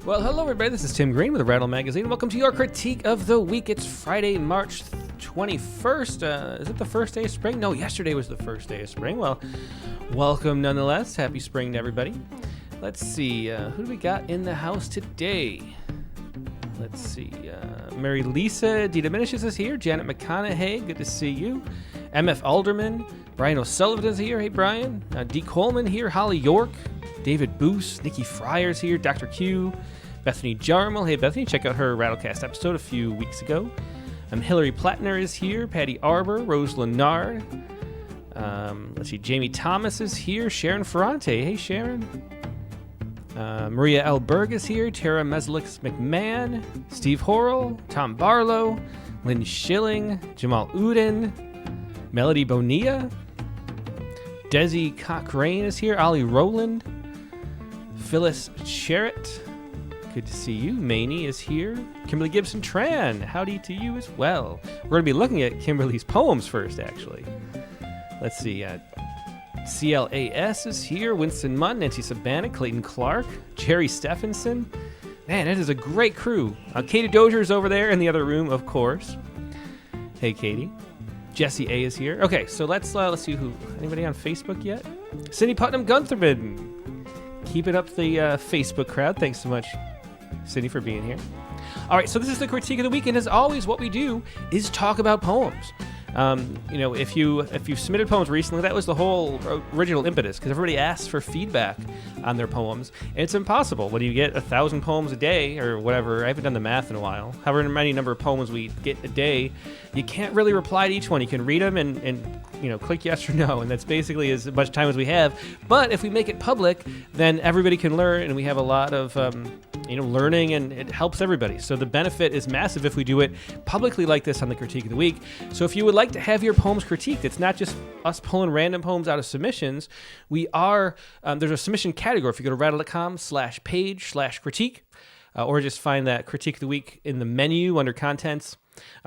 Well, hello everybody, this is Tim Green with the Rattle Magazine. Welcome to your critique of the week. It's Friday, March 21st. Is it the first day of spring? No, yesterday was the first day of spring. Well, welcome nonetheless. Happy spring to everybody. Let's see, who do we got in the house today? Let's see, Mary Lisa DeDiminishes is here. Janet McConaughey, good to see you. MF Alderman. Brian O'Sullivan is here. Hey, Brian. D. Coleman here. Holly York. David Boos. Nikki Fryer's here. Dr. Q. Bethany Jarmel. Hey, Bethany, check out her Rattlecast episode a few weeks ago. Hillary Plattner is here. Patty Arbor. Rose Lennard. Let's see, Jamie Thomas is here. Sharon Ferrante. Hey, Sharon. Maria L. Berg is here. Tara Meslix McMahon. Steve Horrell. Tom Barlow. Lynn Schilling. Jamal Uden. Melody Bonilla. Desi Cochrane is here. Ollie Rowland. Phyllis Sherritt. Good to see you. Maney is here. Kimberly Gibson Tran. Howdy to you as well. We're going to be looking at Kimberly's poems first, actually. Let's see. CLAS is here. Winston Munn. Nancy Sabana. Clayton Clark. Jerry Stephenson. Man, that is a great crew. Katie Dozier is over there in the other room, of course. Hey, Katie. Jesse A is here. Okay, so let's see who. Anybody on Facebook yet? Cindy Putnam Guntherman. Keeping up the Facebook crowd. Thanks so much, Cindy, for being here. All right, so this is the critique of the week, and as always, what we do is talk about poems. If you've submitted poems recently, that was the whole original impetus, because everybody asks for feedback on their poems, and it's impossible. When you get 1,000 poems a day, or whatever, I haven't done the math in a while, however many number of poems we get a day, you can't really reply to each one. You can read them and click yes or no, and that's basically as much time as we have. But if we make it public, then everybody can learn, and we have a lot of learning, and it helps everybody. So the benefit is massive if we do it publicly like this on the Critique of the Week. So if you would like to have your poems critiqued, it's not just us pulling random poems out of submissions. We are, there's a submission category. If you go to rattle.com/page/critique, or just find that Critique of the Week in the menu under contents.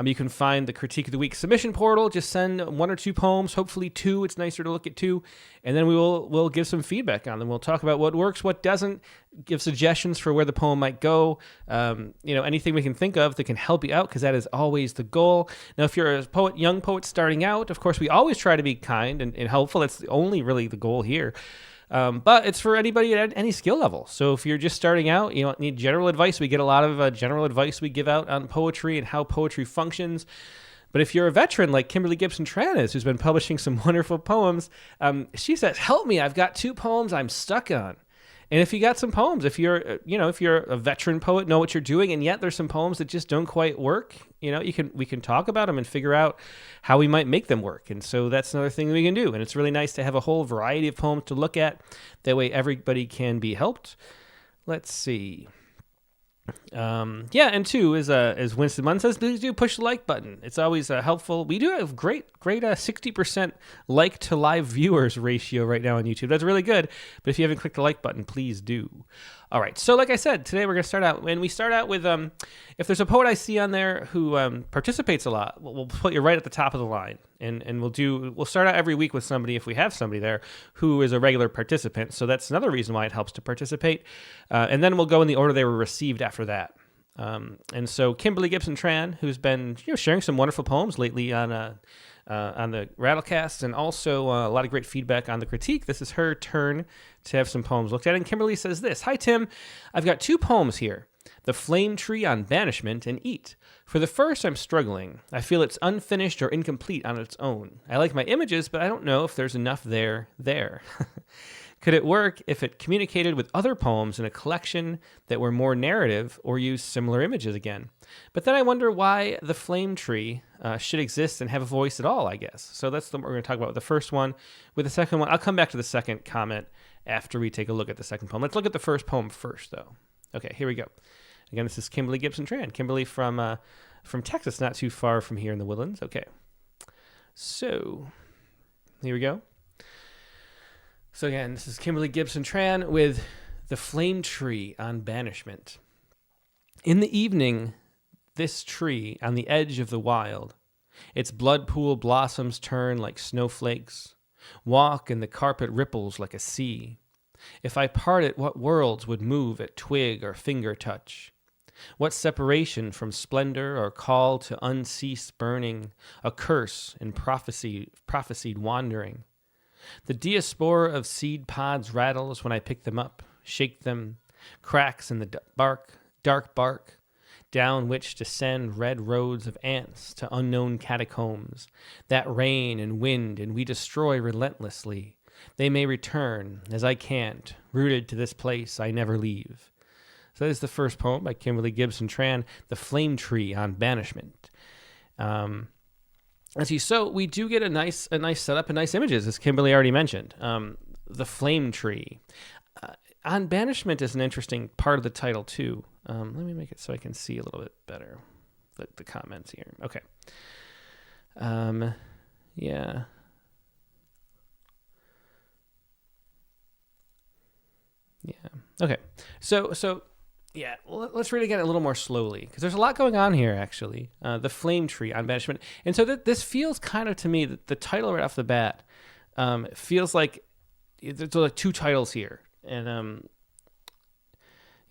You can find the Critique of the Week submission portal. Just send 1 or 2 poems, hopefully 2. It's nicer to look at 2. And then we'll give some feedback on them. We'll talk about what works, what doesn't, give suggestions for where the poem might go. Anything we can think of that can help you out, because that is always the goal. Now, if you're a young poet starting out, of course, we always try to be kind and helpful. That's only really the goal here. But it's for anybody at any skill level. So if you're just starting out, you don't need general advice. We get a lot of general advice we give out on poetry and how poetry functions. But if you're a veteran like Kimberly Gibson Tran is, who's been publishing some wonderful poems, she says, help me, I've got 2 poems I'm stuck on. And if you got some poems, if you're a veteran poet, know what you're doing, and yet there's some poems that just don't quite work, we can talk about them and figure out how we might make them work. And so that's another thing that we can do. And it's really nice to have a whole variety of poems to look at. That way everybody can be helped. Let's see. And 2 is as Winston Munn says, please do push the like button. It's always helpful. We do have great 60% like to live viewers ratio right now on YouTube. That's really good. But if you haven't clicked the like button, please do. All right. So like I said, today we're going to start out, and we start out with if there's a poet I see on there who participates a lot, we'll put you right at the top of the line, and we'll start out every week with somebody, if we have somebody there who is a regular participant. So that's another reason why it helps to participate. And then we'll go in the order they were received after that. And so Kimberly Gibson Tran, who's been sharing some wonderful poems lately on the Rattlecast, and also a lot of great feedback on the critique. This is her turn to have some poems looked at. And Kimberly says this: Hi, Tim. I've got 2 poems here. The Flame Tree on Banishment and Eat. For the first, I'm struggling. I feel it's unfinished or incomplete on its own. I like my images, but I don't know if there's enough there. Could it work if it communicated with other poems in a collection that were more narrative or used similar images again? But then I wonder why the flame tree should exist and have a voice at all, I guess. So that's what we're going to talk about with the first one. With the second one, I'll come back to the second comment after we take a look at the second poem. Let's look at the first poem first, though. Okay, here we go. Again, this is Kimberly Gibson Tran. Kimberly from Texas, not too far from here in the Woodlands. Okay, so here we go. So again, this is Kimberly Gibson Tran with The Flame Tree on Banishment. In the evening, this tree on the edge of the wild, its blood pool blossoms turn like snowflakes, walk and the carpet ripples like a sea. If I part it, what worlds would move at twig or finger touch? What separation from splendor or call to unceased burning, a curse in prophesied wandering? The diaspora of seed pods rattles when I pick them up, shake them, cracks in the dark bark, down which descend red roads of ants to unknown catacombs, that rain and wind and we destroy relentlessly. They may return, as I can't, rooted to this place I never leave. So that is the first poem by Kimberly Gibson Tran, The Flame Tree on Banishment. So we do get a nice setup and nice images, as Kimberly already mentioned. The Flame Tree. On Banishment is an interesting part of the title, too. Let me make it so I can see a little bit better the comments here. Okay. Yeah. Yeah. Okay. So yeah, let's read it again a little more slowly, because there's a lot going on here, actually. The Flame Tree on Banishment. And so this feels kind of, to me, the title right off the bat feels like there's like two titles here. And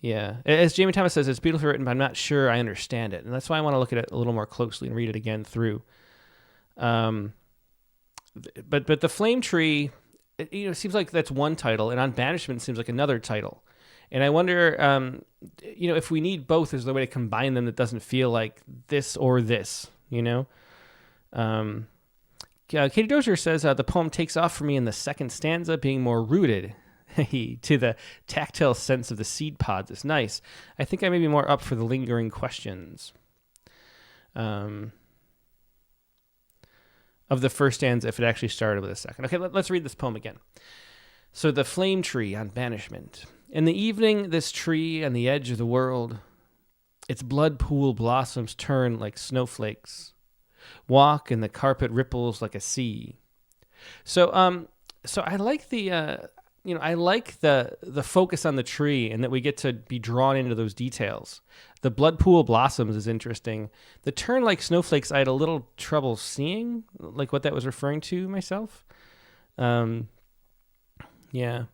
yeah, as Jamie Thomas says, it's beautifully written, but I'm not sure I understand it. And that's why I want to look at it a little more closely and read it again through. But the Flame Tree, it seems like that's one title, and on Banishment it seems like another title. And I wonder, if we need both, is there a way to combine them that doesn't feel like this or this, Katie Dozier says, the poem takes off for me in the second stanza, being more rooted to the tactile sense of the seed pods. It's nice. I think I may be more up for the lingering questions of the first stanza if it actually started with a second. Okay, let's read this poem again. So the Flame Tree on Banishment. In the evening, this tree on the edge of the world, its blood pool blossoms turn like snowflakes, walk and the carpet ripples like a sea. So I like the focus on the tree and that we get to be drawn into those details. The blood pool blossoms is interesting. The turn like snowflakes, I had a little trouble seeing like what that was referring to myself. Yeah.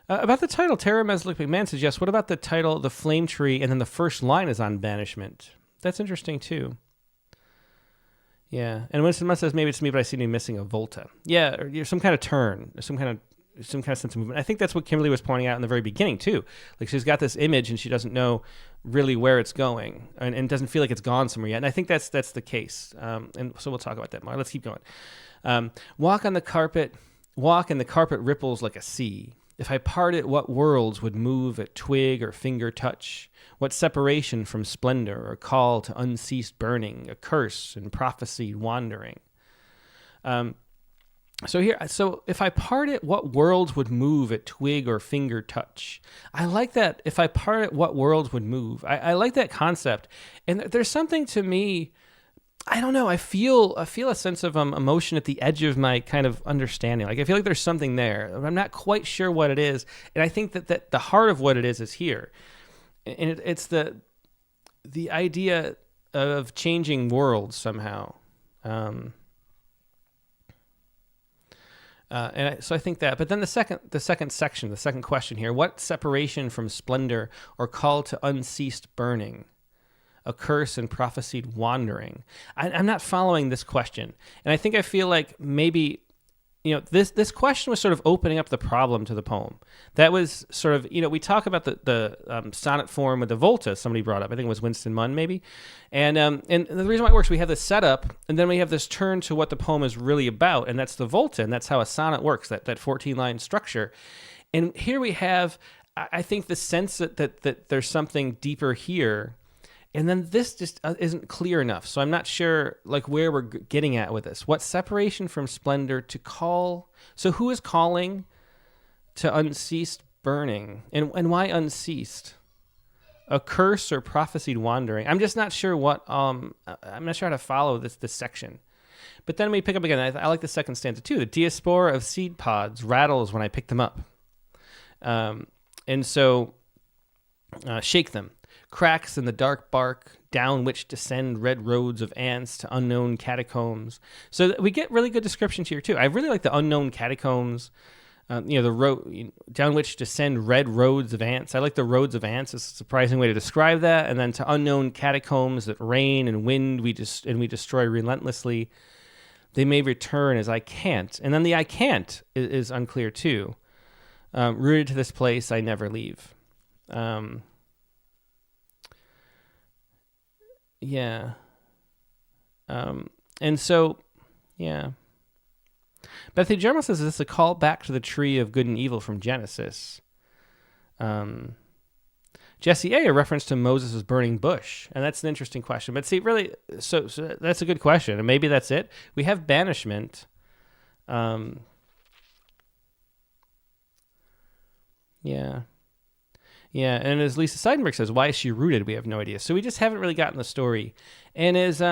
About the title, Tara Meslick McMahon suggests, what about the title, The Flame Tree, and then the first line is on Banishment? That's interesting, too. Yeah. And Winston Munn says, maybe it's me, but I seem to be missing a volta. Yeah, or some kind of turn, some kind of sense of movement. I think that's what Kimberly was pointing out in the very beginning, too. Like, she's got this image, and she doesn't know really where it's going, and doesn't feel like it's gone somewhere yet. And I think that's the case. And so we'll talk about that more. Let's keep going. Walk, and the carpet ripples like a sea. If I part it, what worlds would move at twig or finger touch? What separation from splendor or call to unceased burning, a curse and prophesied wandering? So if I part it, what worlds would move at twig or finger touch? I like that. If I part it, what worlds would move? I like that concept. And there's something to me, I don't know. I feel a sense of emotion at the edge of my kind of understanding. Like I feel like there's something there. I'm not quite sure what it is, and I think that the heart of what it is here, and it's the idea of changing worlds somehow. So I think that. But then the second section, the second question here: what separation from splendor or call to unceased burning? A curse and prophesied wandering. I'm not following this question. And I feel like maybe, this question was sort of opening up the problem to the poem. That was sort of, we talk about the sonnet form with the volta somebody brought up. I think it was Winston Munn maybe. And the reason why it works, we have this setup, and then we have this turn to what the poem is really about, and that's the volta, and that's how a sonnet works, that 14-line structure. And here we have, I think, the sense that there's something deeper here. And then this just isn't clear enough. So I'm not sure like where we're getting at with this. What separation from splendor to call? So who is calling to unceased burning? And why unceased? A curse or prophesied wandering? I'm just not sure what, I'm not sure how to follow this section. But then we pick up again. I like the second stanza too. The diaspora of seed pods rattles when I pick them up. And so shake them. Cracks in the dark bark, down which descend red roads of ants to unknown catacombs. So we get really good descriptions here too. I really like the unknown catacombs. The road down which descend red roads of ants. I like the roads of ants. It's a surprising way to describe that. And then to unknown catacombs that rain and wind we destroy relentlessly. They may return as I can't. And then the I can't is unclear too. Rooted to this place, I never leave. Yeah. And so, yeah. Bethany Jermel says, is this a call back to the tree of good and evil from Genesis? Jesse A, a reference to Moses' burning bush. And that's an interesting question. But see, really, so that's a good question. And maybe that's it. We have banishment. Yeah. Yeah, and as Lisa Seidenberg says, why is she rooted? We have no idea. So we just haven't really gotten the story. And as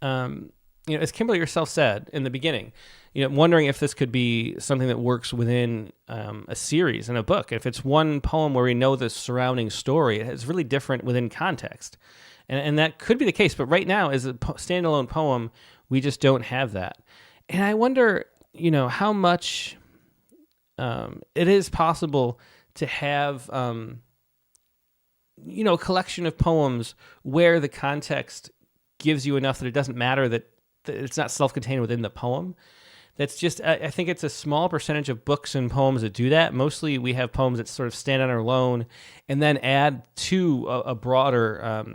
as Kimberly herself said in the beginning, wondering if this could be something that works within a series in a book. If it's one poem where we know the surrounding story, it's really different within context. And that could be the case. But right now, as a standalone poem, we just don't have that. And I wonder, how much it is possible to have, a collection of poems where the context gives you enough that it doesn't matter that it's not self-contained within the poem. That's just, I think it's a small percentage of books and poems that do that. Mostly we have poems that sort of stand on their own and then add to a broader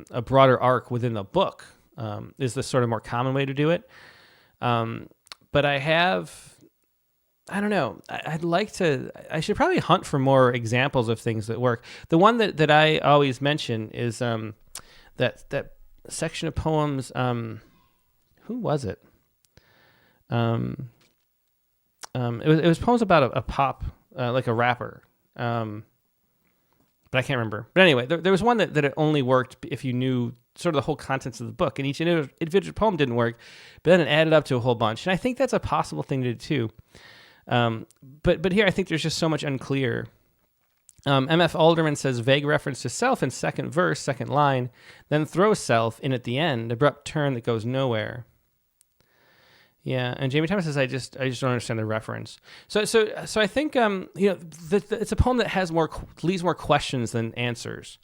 arc within the book, is the sort of more common way to do it. But I don't know. I should probably hunt for more examples of things that work. The one that I always mention is that section of poems. Who was it? It was poems about a pop, like a rapper. But I can't remember. But anyway, there was one that it only worked if you knew sort of the whole contents of the book, and each individual poem didn't work, but then it added up to a whole bunch. And I think that's a possible thing to do too. But here I think there's just so much unclear. M.F. Alderman says vague reference to self in second verse, second line, then throws self in at the end, abrupt turn that goes nowhere. Yeah, and Jamie Thomas says I just don't understand the reference. So I think it's a poem that has leaves more questions than answers.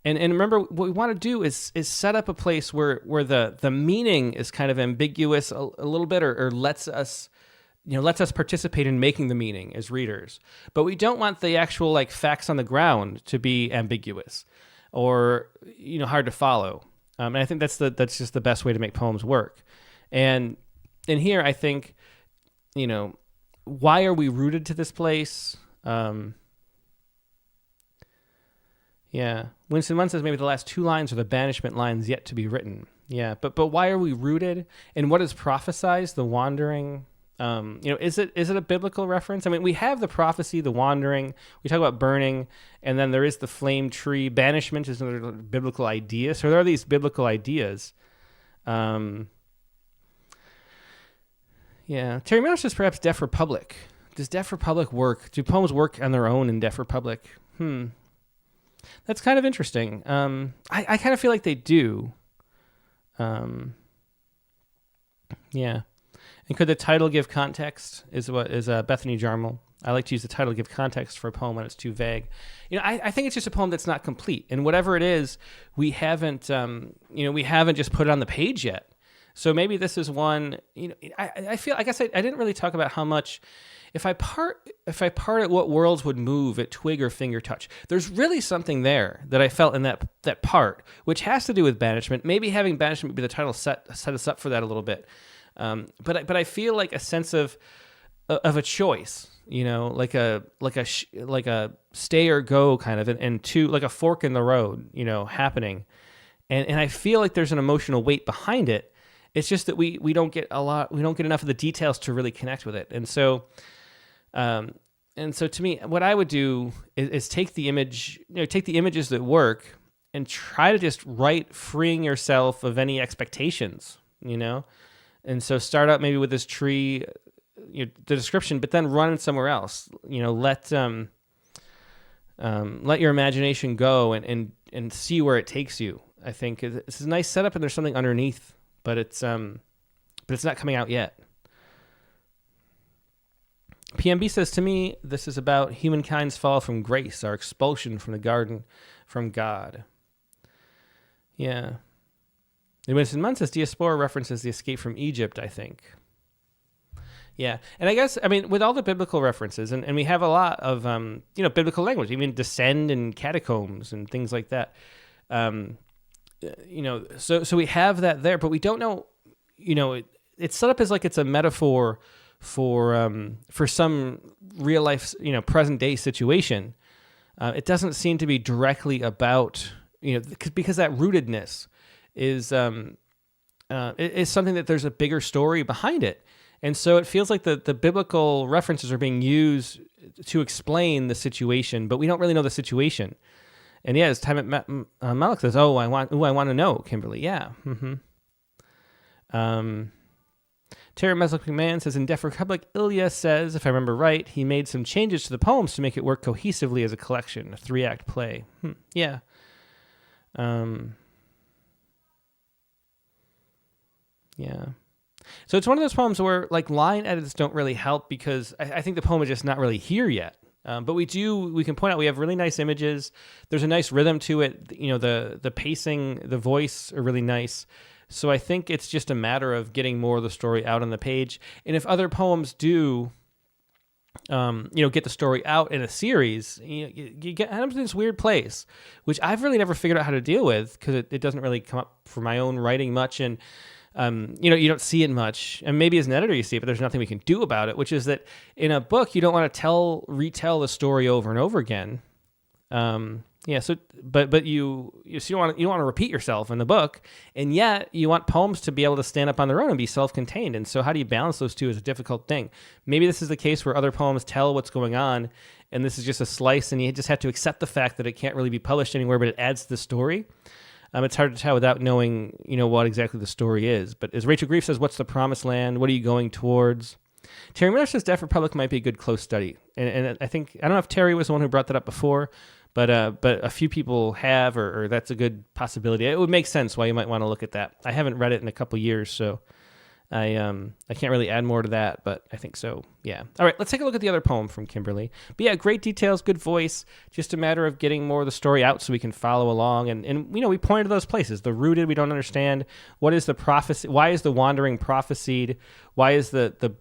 And remember, what we want to do is set up a place where the meaning is kind of ambiguous a little bit, or lets us participate in making the meaning as readers. But we don't want the actual facts on the ground to be ambiguous or hard to follow. And I think that's just the best way to make poems work. And here I think, why are we rooted to this place? Yeah. Winston Munn says maybe the last two lines are the banishment lines yet to be written. Yeah, but why are we rooted? And what is prophesized? The wandering. Is it a biblical reference? I mean, we have the prophecy, the wandering. We talk about burning, and then there is the flame tree. Banishment is another biblical idea. So there are these biblical ideas. Yeah. Terry Miller says perhaps Deaf Republic. Does Deaf Republic work? Do poems work on their own in Deaf Republic? That's kind of interesting. I kind of feel like they do. Yeah. And could the title give context? Is Bethany Jarmel. I like to use the title to give context for a poem when it's too vague. I think it's just a poem that's not complete. And whatever it is, we haven't just put it on the page yet. So maybe this is one. I feel. I guess I didn't really talk about how much. If I part at what worlds would move at twig or finger touch, there's really something there that I felt in that part, which has to do with banishment. Maybe having banishment be the title set us up for that a little bit. But I feel like a sense of a choice, like a stay or go kind of, and two, like a fork in the road, happening. And I feel like there's an emotional weight behind it. It's just that we don't get enough of the details to really connect with it. And so to me, what I would do is take the images that work and try to just write freeing yourself of any expectations, And so start out maybe with this tree, the description, but then run somewhere else. Let your imagination go and see where it takes you. I think it's a nice setup, and there's something underneath, but it's not coming out yet. PMB says, to me, this is about humankind's fall from grace, our expulsion from the garden from God. Yeah. And Winston Munn says, Diaspora references the escape from Egypt, I think. Yeah. And I guess, I mean, with all the biblical references, and we have a lot of, biblical language, even descend and catacombs and things like that. So we have that there, but we don't know, it's set up as like it's a metaphor for some real life, present day situation. It doesn't seem to be directly about, because that rootedness is something that there's a bigger story behind it. And so it feels like the biblical references are being used to explain the situation, but we don't really know the situation. And yeah, as time Malik says, I want to know, Kimberly. Yeah. Mm-hmm. Terry Meslick McMahon says, in Deaf Republic, Ilya says, if I remember right, he made some changes to the poems to make it work cohesively as a collection, a 3-act play. Yeah. Yeah. So it's one of those poems where like line edits don't really help because I think the poem is just not really here yet. But we can point out we have really nice images. There's a nice rhythm to it. The pacing, the voice are really nice. So I think it's just a matter of getting more of the story out on the page. And if other poems do, get the story out in a series, you get out of this weird place, which I've really never figured out how to deal with because it doesn't really come up for my own writing much. And, you don't see it much. And maybe as an editor you see it, but there's nothing we can do about it, which is that in a book, you don't want to retell the story over and over again. So you don't want to repeat yourself in the book, and yet you want poems to be able to stand up on their own and be self-contained. And so how do you balance those two is a difficult thing. Maybe this is the case where other poems tell what's going on, and this is just a slice, and you just have to accept the fact that it can't really be published anywhere, but it adds to the story. It's hard to tell without knowing, what exactly the story is. But as Rachel Grief says, what's the promised land? What are you going towards? Terry Miller says Deaf Republic might be a good close study. And I don't know if Terry was the one who brought that up before, but a few people have, or that's a good possibility. It would make sense why you might want to look at that. I haven't read it in a couple years, so I can't really add more to that, but I think so. Yeah. All right, let's take a look at the other poem from Kimberly. But yeah, great details, good voice. Just a matter of getting more of the story out so we can follow along. And we pointed to those places. The rooted, we don't understand. What is the prophecy? Why is the wandering prophesied? Why is the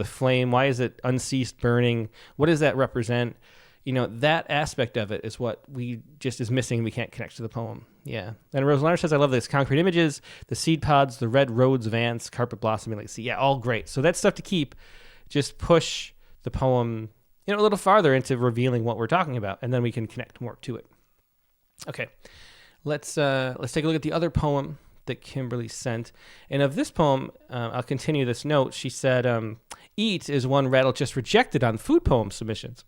flame? Why is it unceased burning? What does that represent? That aspect of it is what is missing. We can't connect to the poem. Yeah. And Rose Larner says, I love this. Concrete images, the seed pods, the red roads of ants, carpet blossoming like sea. Yeah, all great. So that's stuff to keep. Just push the poem, a little farther into revealing what we're talking about, and then we can connect more to it. Okay. Let's take a look at the other poem that Kimberly sent. And of this poem, I'll continue this note. She said, Eat is one Rattle just rejected on food poem submissions.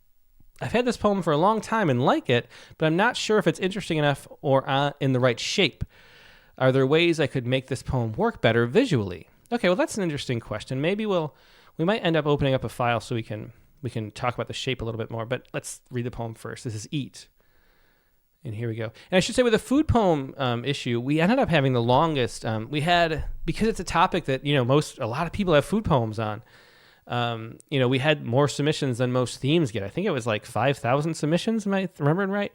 I've had this poem for a long time and like it, but I'm not sure if it's interesting enough or in the right shape. Are there ways I could make this poem work better visually? Okay, well, that's an interesting question. Maybe we might end up opening up a file so we can talk about the shape a little bit more, but let's read the poem first. This is Eat. And here we go. And I should say with the food poem issue, we ended up having the longest. Because it's a topic that, a lot of people have food poems on. We had more submissions than most themes get. I think it was like 5,000 submissions. Am I remembering right?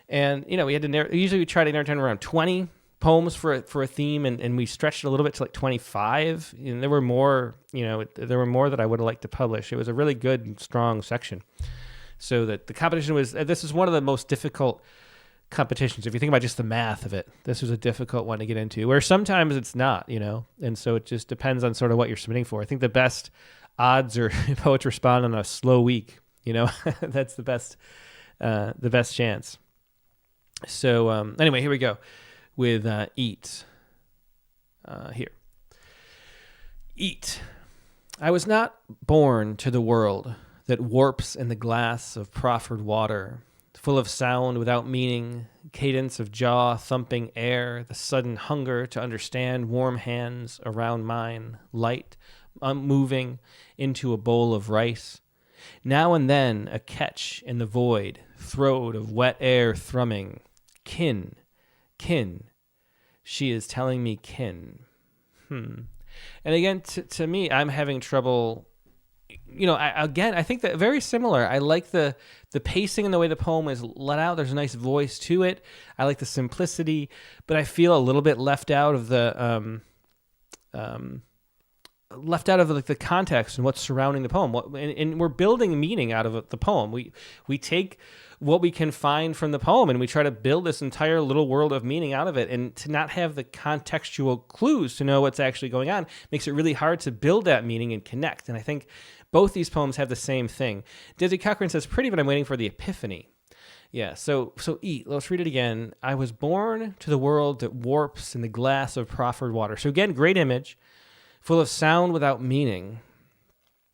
And, we had to usually we try to narrow down around 20 poems for a theme, and we stretched it a little bit to like 25. And there were more, that I would have liked to publish. It was a really good and strong section. So that the competition this is one of the most difficult competitions. If you think about just the math of it, this was a difficult one to get into, where sometimes it's not, and so it just depends on sort of what you're submitting for. I think the best odds are poets respond on a slow week, that's the best chance. So anyway, here we go with Eat. Here. Eat. I was not born to the world that warps in the glass of proffered water, full of sound without meaning, cadence of jaw-thumping air, the sudden hunger to understand warm hands around mine, light, unmoving into a bowl of rice. Now and then a catch in the void, throat of wet air thrumming. Kin, kin. She is telling me kin. And again, to me, I'm having trouble, I think that very similar. I like the pacing and the way the poem is let out. There's a nice voice to it. I like the simplicity, but I feel a little bit left out of the like the context and what's surrounding the poem. And we're building meaning out of the poem. We take what we can find from the poem and we try to build this entire little world of meaning out of it. And to not have the contextual clues to know what's actually going on makes it really hard to build that meaning and connect. And I think both these poems have the same thing. Desi Cochran says, pretty, but I'm waiting for the epiphany. Yeah, so eat. Let's read it again. I was born to the world that warps in the glass of proffered water. So again, great image, full of sound without meaning.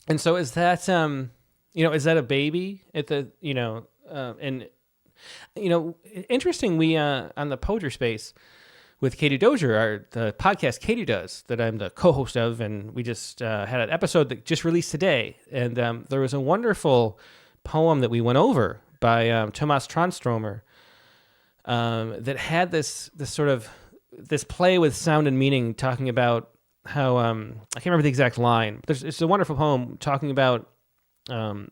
And so is that a baby at the, interesting, we on the Poetry Space with Katie Dozier, the podcast Katie does, that I'm the co-host of, and we just had an episode that just released today, and there was a wonderful poem that we went over by Thomas Transtromer that had this play with sound and meaning, talking about how I can't remember the exact line. It's a wonderful poem talking about the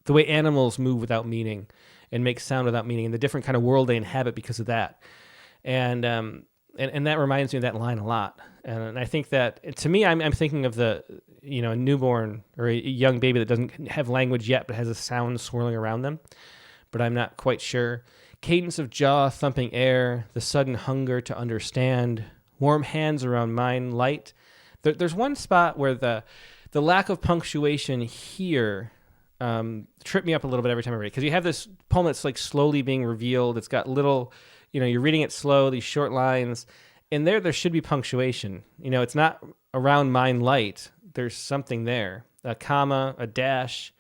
way animals move without meaning and make sound without meaning, and the different kind of world they inhabit because of that. And that reminds me of that line a lot. And I think that, to me, I'm thinking of a newborn or a young baby that doesn't have language yet but has a sound swirling around them, but I'm not quite sure. Cadence of jaw thumping air, the sudden hunger to understand, warm hands around mine, light. There's one spot where the lack of punctuation here tripped me up a little bit every time I read it, because you have this poem that's like slowly being revealed. It's got little, you're reading it slow, these short lines, and there should be punctuation. It's not around mine light. There's something there, a comma, a dash,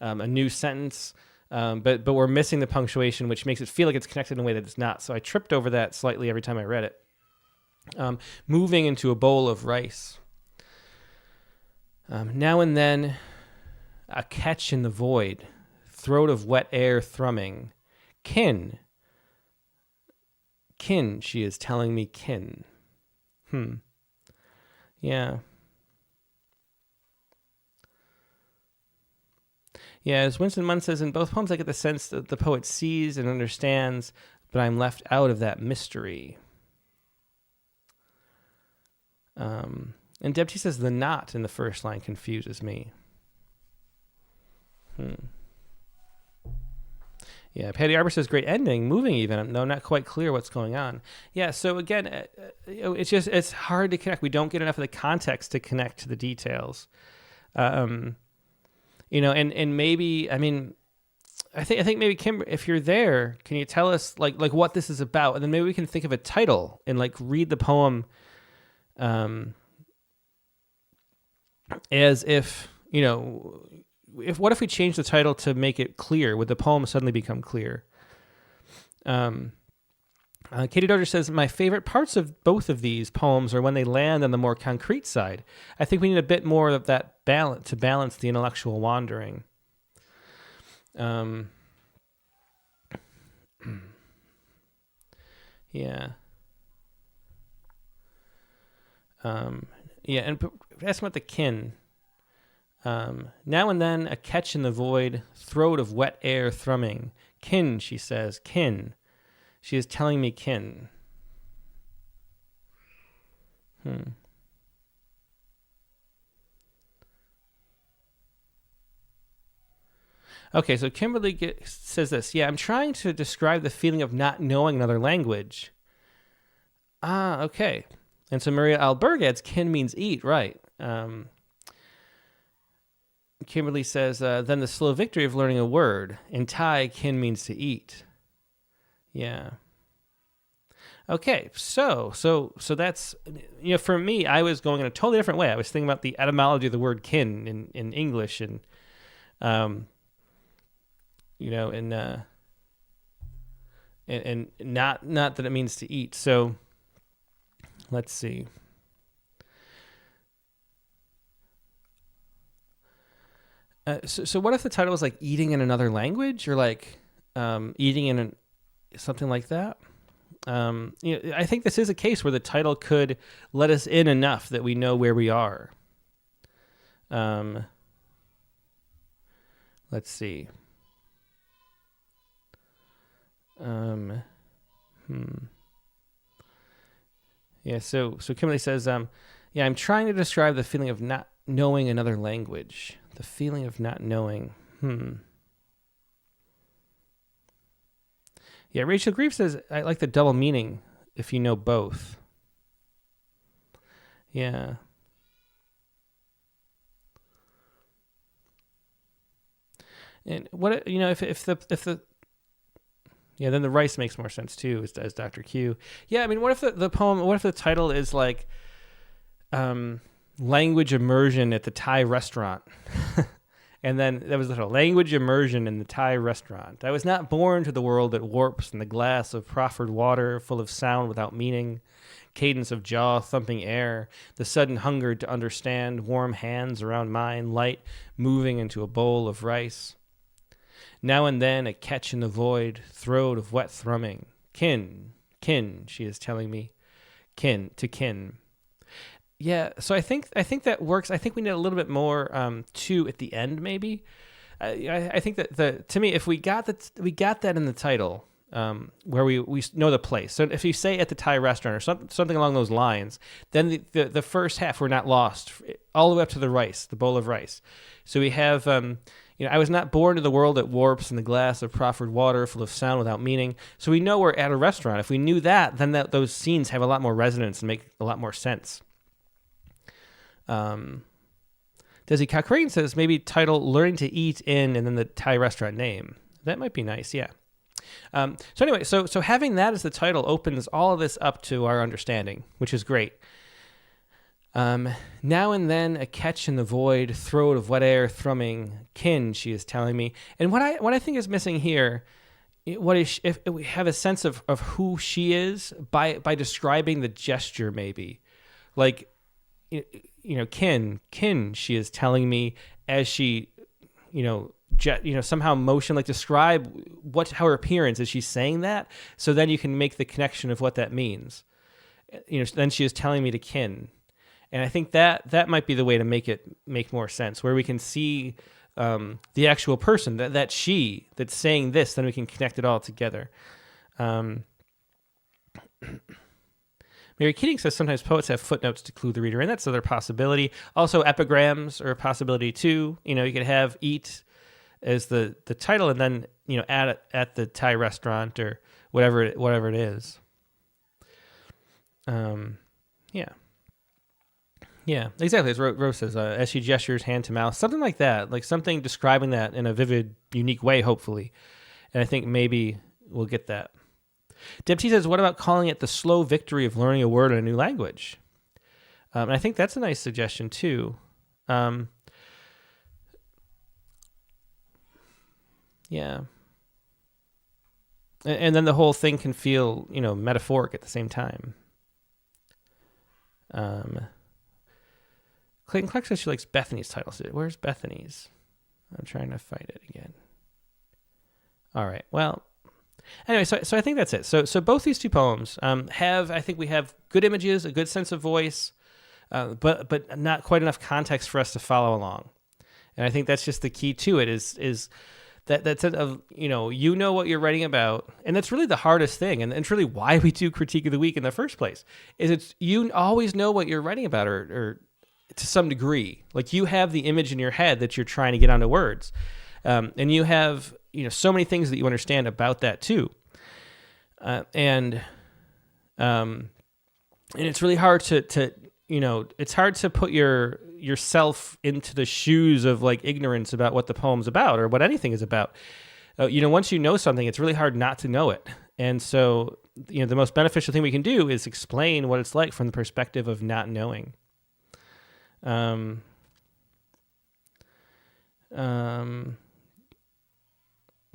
a new sentence, but we're missing the punctuation, which makes it feel like it's connected in a way that it's not. So I tripped over that slightly every time I read it. Moving into a bowl of rice. Now and then, a catch in the void, throat of wet air thrumming. Kin, she is telling me kin. Yeah. Yeah, as Winston Munn says, in both poems I get the sense that the poet sees and understands, but I'm left out of that mystery. And Deb T says the knot in the first line confuses me. Yeah, Patty Arbor says great ending, moving even, though not quite clear what's going on. Yeah, so again, it's hard to connect. We don't get enough of the context to connect to the details. And maybe, I think maybe Kim, if you're there, can you tell us like what this is about, and then maybe we can think of a title and like read the poem, as if what if we change the title to make it clear? Would the poem suddenly become clear? Katie Dozier says, my favorite parts of both of these poems are when they land on the more concrete side. I think we need a bit more of that balance to balance the intellectual wandering. Yeah. And ask about the kin. Now and then a catch in the void, throat of wet air thrumming. Kin, she says, kin. She is telling me kin. Okay, so Kimberly says this. Yeah, I'm trying to describe the feeling of not knowing another language. Okay. And so Maria Alberg adds, kin means eat, right. Kimberly says, then the slow victory of learning a word. In Thai, kin means to eat. Yeah. Okay, so that's, for me, I was going in a totally different way. I was thinking about the etymology of the word kin in English, and, and not that it means to eat. So let's see. So what if the title was like eating in another language, or like eating in something like that? I think this is a case where the title could let us in enough that we know where we are. Let's see. Yeah, so Kimberly says, yeah, I'm trying to describe the feeling of not knowing another language. The feeling of not knowing. Yeah, Rachel Grief says, I like the double meaning if you know both. Yeah. And what, if the yeah, then the rice makes more sense too, as Dr. Q. Yeah, I mean, what if the poem, what if the title is like language immersion at the Thai restaurant? And then there was a little language immersion in the Thai restaurant. I was not born to the world that warps in the glass of proffered water, full of sound without meaning, cadence of jaw-thumping air, the sudden hunger to understand, warm hands around mine, light moving into a bowl of rice. Now and then a catch in the void, throat of wet thrumming. Kin, she is telling me. Kin, to kin. Yeah, so I think that works. I think we need a little bit more to at the end, maybe. I think that to me, if we got that in the title, where we know the place. So if you say at the Thai restaurant or something along those lines, then the first half we're not lost all the way up to the rice, the bowl of rice. So we have I was not born to the world that warps in the glass of proffered water, full of sound without meaning. So we know we're at a restaurant. If we knew that, then those scenes have a lot more resonance and make a lot more sense. Desi Cochrane says maybe title Learning to Eat in and then the Thai restaurant name. That might be nice, yeah. So anyway, so having that as the title opens all of this up to our understanding, which is great. Now and then a catch in the void, throat of wet air thrumming, kin, she is telling me. And what I think is missing here, if we have a sense of who she is by describing the gesture, maybe. Like, kin, she is telling me as she, somehow motion, like describe how her appearance is. She's saying that, so then you can make the connection of what that means. Then she is telling me to kin, and I think that might be the way to make more sense, where we can see the actual person that's saying this. Then we can connect it all together. Mary Keating says sometimes poets have footnotes to clue the reader in. That's another possibility. Also, epigrams are a possibility too. You could have eat as the title, and then add it at the Thai restaurant or whatever it is. Yeah, exactly. As Rose says, as she gestures hand to mouth, something like that, like something describing that in a vivid, unique way, hopefully. And I think maybe we'll get that. Deb T says, what about calling it the slow victory of learning a word in a new language? And I think that's a nice suggestion too. Yeah. And then the whole thing can feel, metaphoric at the same time. Clayton Clark says she likes Bethany's title. Where's Bethany's? I'm trying to find it again. All right. Well, anyway, so I think that's it. So both these two poems I think we have good images, a good sense of voice, but not quite enough context for us to follow along. And I think that's just the key to it is that sense of, you know what you're writing about. And that's really the hardest thing. And it's really why we do Critique of the Week in the first place, is you always know what you're writing about or to some degree. Like you have the image in your head that you're trying to get onto words. And you have, so many things that you understand about that too. And it's really hard to it's hard to put yourself into the shoes of like ignorance about what the poem's about or what anything is about. Once you know something, it's really hard not to know it. And so, the most beneficial thing we can do is explain what it's like from the perspective of not knowing.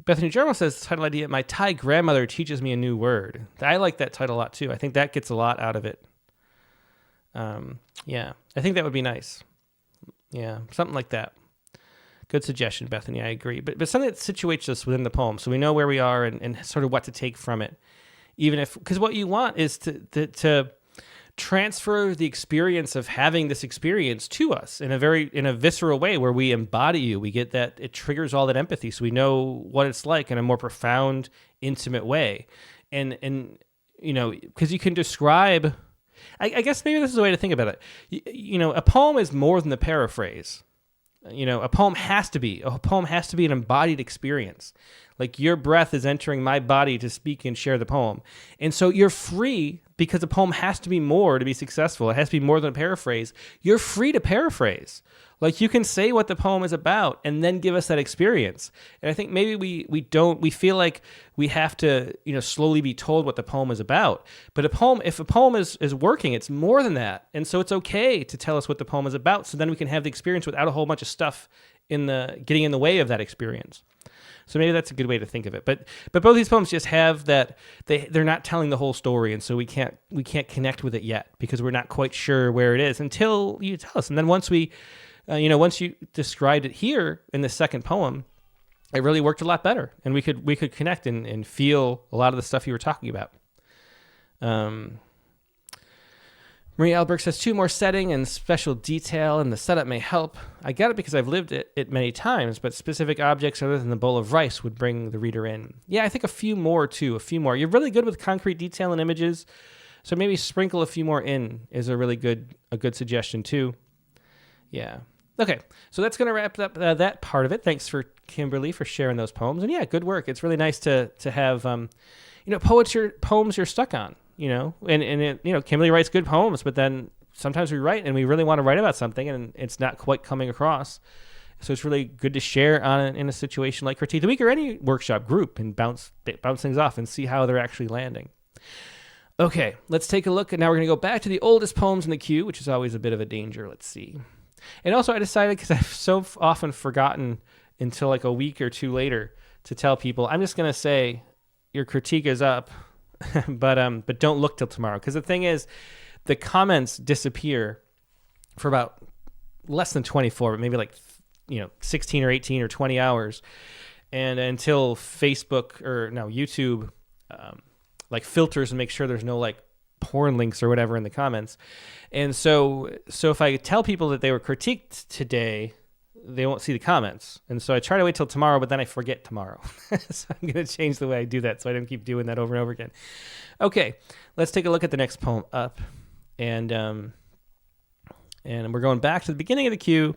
Bethany German says the title idea, My Thai Grandmother Teaches Me a New Word. I like that title a lot too. I think that gets a lot out of it. Yeah, I think that would be nice. Yeah, something like that. Good suggestion, Bethany. I agree. But something that situates us within the poem, so we know where we are and sort of what to take from it. Even if, because what you want is to transfer the experience of having this experience to us in a visceral way where we embody you. We get that, it triggers all that empathy, so we know what it's like in a more profound, intimate way. And because you can describe, I guess maybe this is a way to think about it. A poem is more than the paraphrase. A poem has to be an embodied experience. Like your breath is entering my body to speak and share the poem. And so you're free, because a poem has to be more to be successful. It has to be more than a paraphrase. You're free to paraphrase. Like you can say what the poem is about and then give us that experience. And I think maybe we feel like we have to, slowly be told what the poem is about. But if a poem is working, it's more than that. And so it's okay to tell us what the poem is about, so then we can have the experience without a whole bunch of stuff getting in the way of that experience. So maybe that's a good way to think of it. But both these poems just have that they're not telling the whole story, and so we can't connect with it yet because we're not quite sure where it is until you tell us. And then once once you described it here in the second poem, it really worked a lot better, and we could connect and feel a lot of the stuff you were talking about. Marie Alberg says, 2 more setting and special detail, and the setup may help. I get it because I've lived it many times, but specific objects other than the bowl of rice would bring the reader in. Yeah, I think a few more. You're really good with concrete detail and images, so maybe sprinkle a few more in is a good suggestion too. Yeah. Okay, so that's going to wrap up that part of it. Thanks for Kimberly for sharing those poems, and yeah, good work. It's really nice to have poems you're stuck on. Kimberly writes good poems, but then sometimes we write and we really want to write about something and it's not quite coming across. So it's really good to share on it in a situation like Critique the Week or any workshop group and bounce things off and see how they're actually landing. Okay, let's take a look. And now we're going to go back to the oldest poems in the queue, which is always a bit of a danger. Let's see. And also I decided, because I've so often forgotten until like a week or two later to tell people, I'm just going to say your critique is up. but don't look till tomorrow, because the thing is, the comments disappear for about less than 24, but maybe 16 or 18 or 20 hours, and until Facebook or YouTube filters and make sure there's no porn links or whatever in the comments. And so if I tell people that they were critiqued today, they won't see the comments. And so I try to wait till tomorrow, but then I forget tomorrow. So I'm going to change the way I do that so I don't keep doing that over and over again. Okay, let's take a look at the next poem up. And we're going back to the beginning of the queue.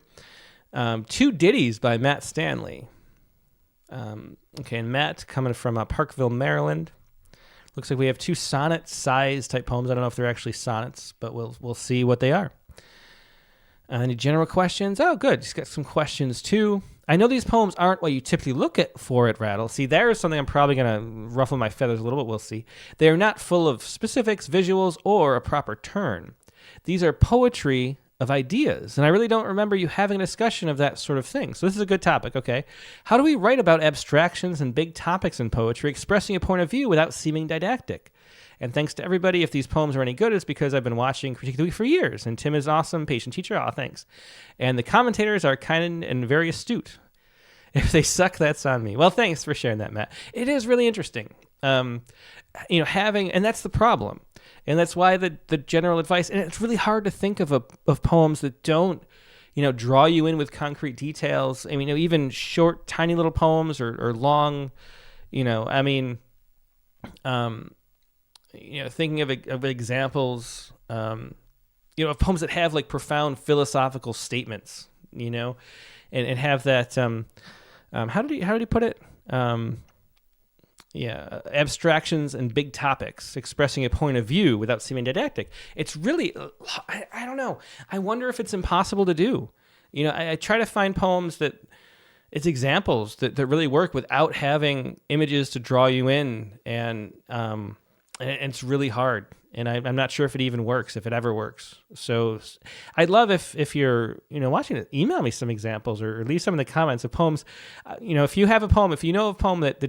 2 ditties by Matt Stanley. And Matt coming from Parkville, Maryland. Looks like we have 2 sonnet-size type poems. I don't know if they're actually sonnets, but we'll see what they are. Any general questions? Oh, good. Just got some questions, too. I know these poems aren't what you typically look for at Rattle. See, there's something I'm probably going to ruffle my feathers a little bit. We'll see. They are not full of specifics, visuals, or a proper turn. These are poetry of ideas, and I really don't remember you having a discussion of that sort of thing. So this is a good topic, okay? How do we write about abstractions and big topics in poetry, expressing a point of view without seeming didactic? And thanks to everybody. If these poems are any good, it's because I've been watching Critique the Week for years. And Tim is awesome, patient teacher. Thanks. And the commentators are kind and very astute. If they suck, that's on me. Well, thanks for sharing that, Matt. It is really interesting. And that's the problem. And that's why the general advice, and it's really hard to think of poems that don't, draw you in with concrete details. I mean, even short, tiny little poems or long, thinking of examples, of poems that have profound philosophical statements, and have that, how did he put it? Abstractions and big topics, expressing a point of view without seeming didactic. It's really, I don't know. I wonder if it's impossible to do. I try to find poems that it's examples that really work without having images to draw you in, and it's really hard. And I'm not sure if it even works, if it ever works. So I'd love if you're watching it, email me some examples or leave some in the comments of poems. If you have a poem, if you know of a poem that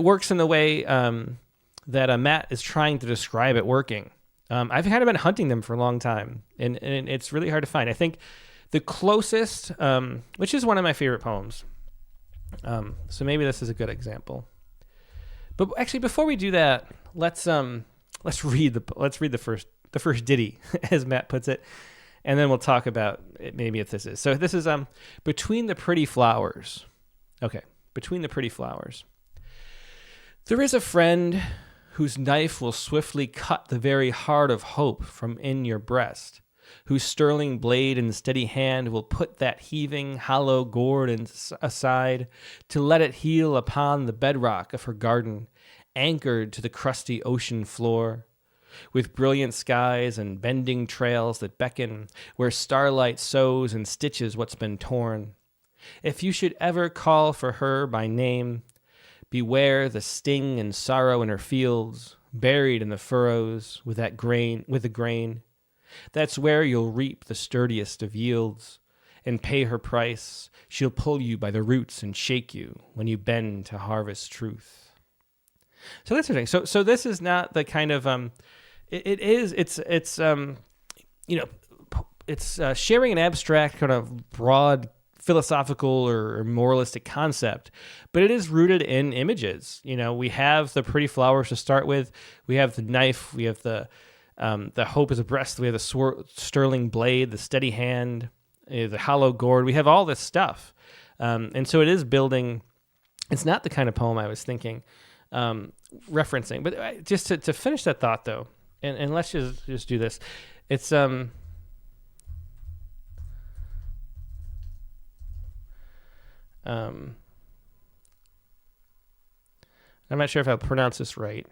works in the way that Matt is trying to describe it working. I've kind of been hunting them for a long time, and it's really hard to find. I think the closest, which is one of my favorite poems, so maybe this is a good example. But actually, before we do that, let's read the the first ditty, as Matt puts it, and then we'll talk about it, maybe if this is. So this is Between the Pretty Flowers. Okay, Between the Pretty Flowers. There is a friend whose knife will swiftly cut the very heart of hope from in your breast, whose sterling blade and steady hand will put that heaving, hollow gourd aside to let it heal upon the bedrock of her garden, anchored to the crusty ocean floor, with brilliant skies and bending trails that beckon, where starlight sews and stitches what's been torn. If you should ever call for her by name, beware the sting and sorrow in her fields, buried in the furrows with the grain. That's where you'll reap the sturdiest of yields, and pay her price. She'll pull you by the roots and shake you when you bend to harvest truth. So that's interesting. So this is not the kind of it's sharing an abstract kind of broad philosophical or moralistic concept, but it is rooted in images. We have the pretty flowers to start with. We have the knife. We have the hope is a breast. We have the sterling blade, the steady hand, the hollow gourd. We have all this stuff, and so it is building. It's not the kind of poem I was thinking referencing, but just to finish that thought though, and let's just do this. It's I'm not sure if I'll pronounce this right,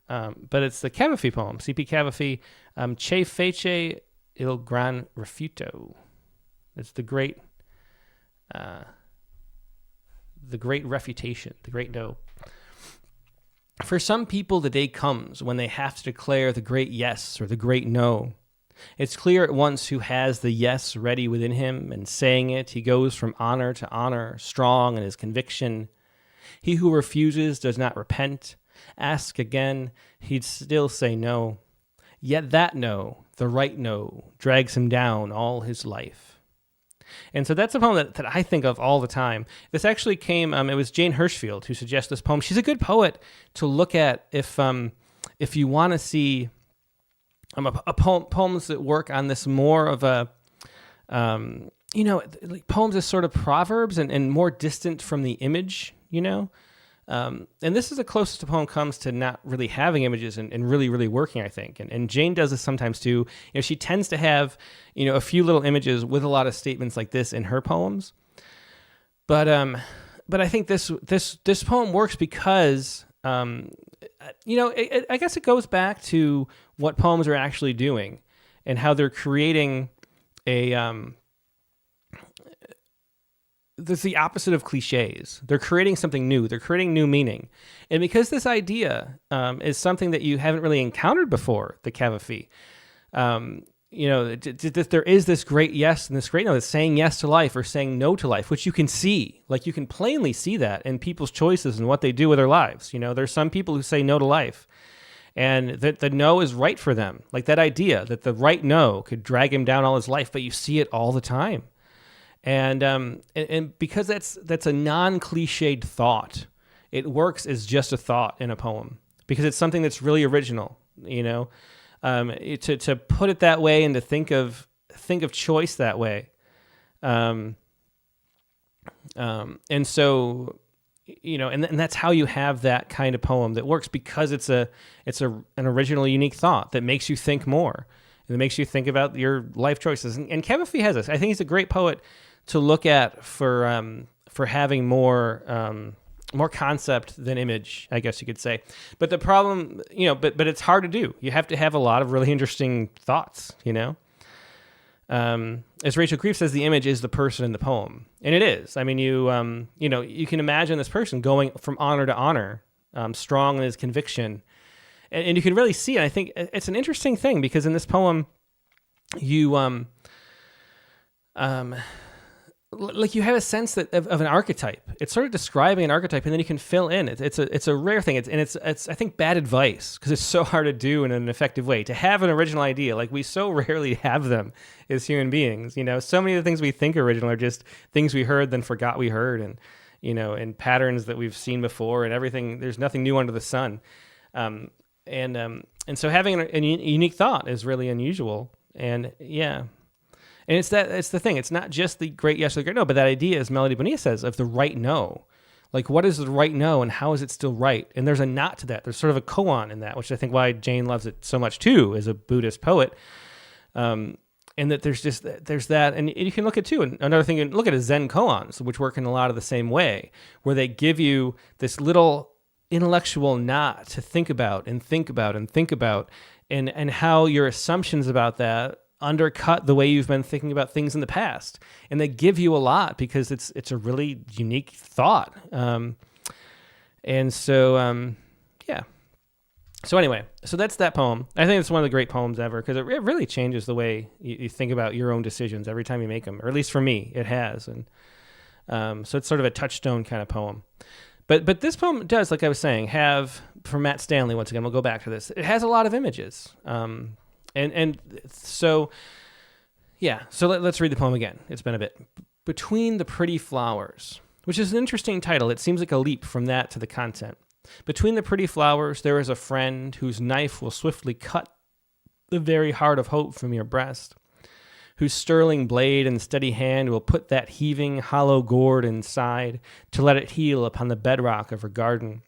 but it's the Cavafy poem, C.P. Cavafy, Che fece il gran rifiuto. It's the great refutation, the great no. For some people, the day comes when they have to declare the great yes or the great no. It's clear at once who has the yes ready within him, and saying it, he goes from honor to honor, strong in his conviction. He who refuses does not repent. Ask again, he'd still say no. Yet that no, the right no, drags him down all his life. And so that's a poem that I think of all the time. This actually came, it was Jane Hirschfield who suggested this poem. She's a good poet to look at if you want to see poems that work on this more of a, like poems as sort of proverbs and more distant from the image, and this is the closest a poem comes to not really having images and really, really working, I think. And Jane does this sometimes too. She tends to have, a few little images with a lot of statements like this in her poems. But I think this poem works because, I guess it goes back to what poems are actually doing and how they're creating there's the opposite of cliches. They're creating something new. They're creating new meaning. And because this idea is something that you haven't really encountered before, the Cavafy, there is this great yes and this great no. It's saying yes to life or saying no to life, which you can see. Like you can plainly see that in people's choices and what they do with their lives. There's some people who say no to life, and that the no is right for them. Like that idea that the right no could drag him down all his life, but you see it all the time. And because that's a non-cliched thought, it works as just a thought in a poem because it's something that's really original, to put it that way and to think of choice that way. And so, and that's how you have that kind of poem that works because it's an original, unique thought that makes you think more and it makes you think about your life choices. And Cavafy has this. I think he's a great poet to look at for having more concept than image, I guess you could say. But the problem, but it's hard to do. You have to have a lot of really interesting thoughts, As Rachel Grief says, the image is the person in the poem, and it is. I mean, you can imagine this person going from honor to honor, strong in his conviction, and you can really see it. I think it's an interesting thing because in this poem, you like you have a sense of an archetype. It's sort of describing an archetype, and then you can fill in. It's a rare thing. It's I think bad advice because it's so hard to do in an effective way. To have an original idea, like we so rarely have them as human beings. So many of the things we think are original are just things we heard then forgot we heard, and and patterns that we've seen before, and everything. There's nothing new under the sun. and so having a unique thought is really unusual. And yeah, and it's the thing. It's not just the great yes or the great no, but that idea, as Melody Bonilla says, of the right no. Like, what is the right no, and how is it still right? And there's a not to that. There's sort of a koan in that, which I think why Jane loves it so much too, as a Buddhist poet. And that there's that, and you can look at too. And another thing, you can look at is Zen koans, which work in a lot of the same way, where they give you this little intellectual not to think about and think about and think about, and how your assumptions about that undercut the way you've been thinking about things in the past, and they give you a lot because it's a really unique thought. And so yeah. So anyway, so that's that poem. I think it's one of the great poems ever because it really changes the way you think about your own decisions every time you make them, or at least for me, it has. And so it's sort of a touchstone kind of poem. But this poem does, like I was saying, have, for Matt Stanley, once again, we'll go back to this, it has a lot of images. And so, yeah, so let's read the poem again. It's been a bit. Between the Pretty Flowers, which is an interesting title. It seems like a leap from that to the content. Between the pretty flowers, there is a friend whose knife will swiftly cut the very heart of hope from your breast, whose sterling blade and steady hand will put that heaving, hollow gourd inside to let it heal upon the bedrock of her garden.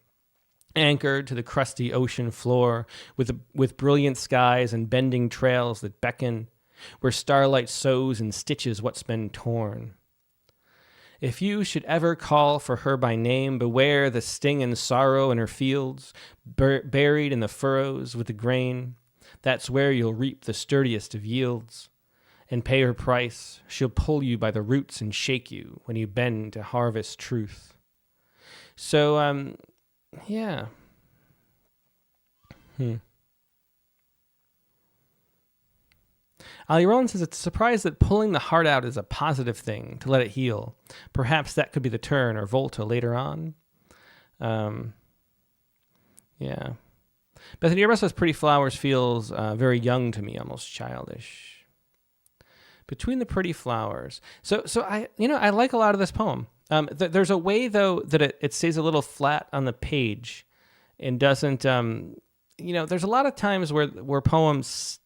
Anchored to the crusty ocean floor with brilliant skies and bending trails that beckon, where starlight sews and stitches what's been torn. If you should ever call for her by name, beware the sting and sorrow in her fields, buried in the furrows with the grain. That's where you'll reap the sturdiest of yields. And pay her price, she'll pull you by the roots and shake you when you bend to harvest truth. So, yeah. Ali Roland says it's a surprise that pulling the heart out is a positive thing to let it heal. Perhaps that could be the turn or volta later on. Yeah. Bethany Urba says Pretty Flowers feels very young to me, almost childish. Between the Pretty Flowers. So I like a lot of this poem. There's a way, though, that it stays a little flat on the page and doesn't, there's a lot of times where poems,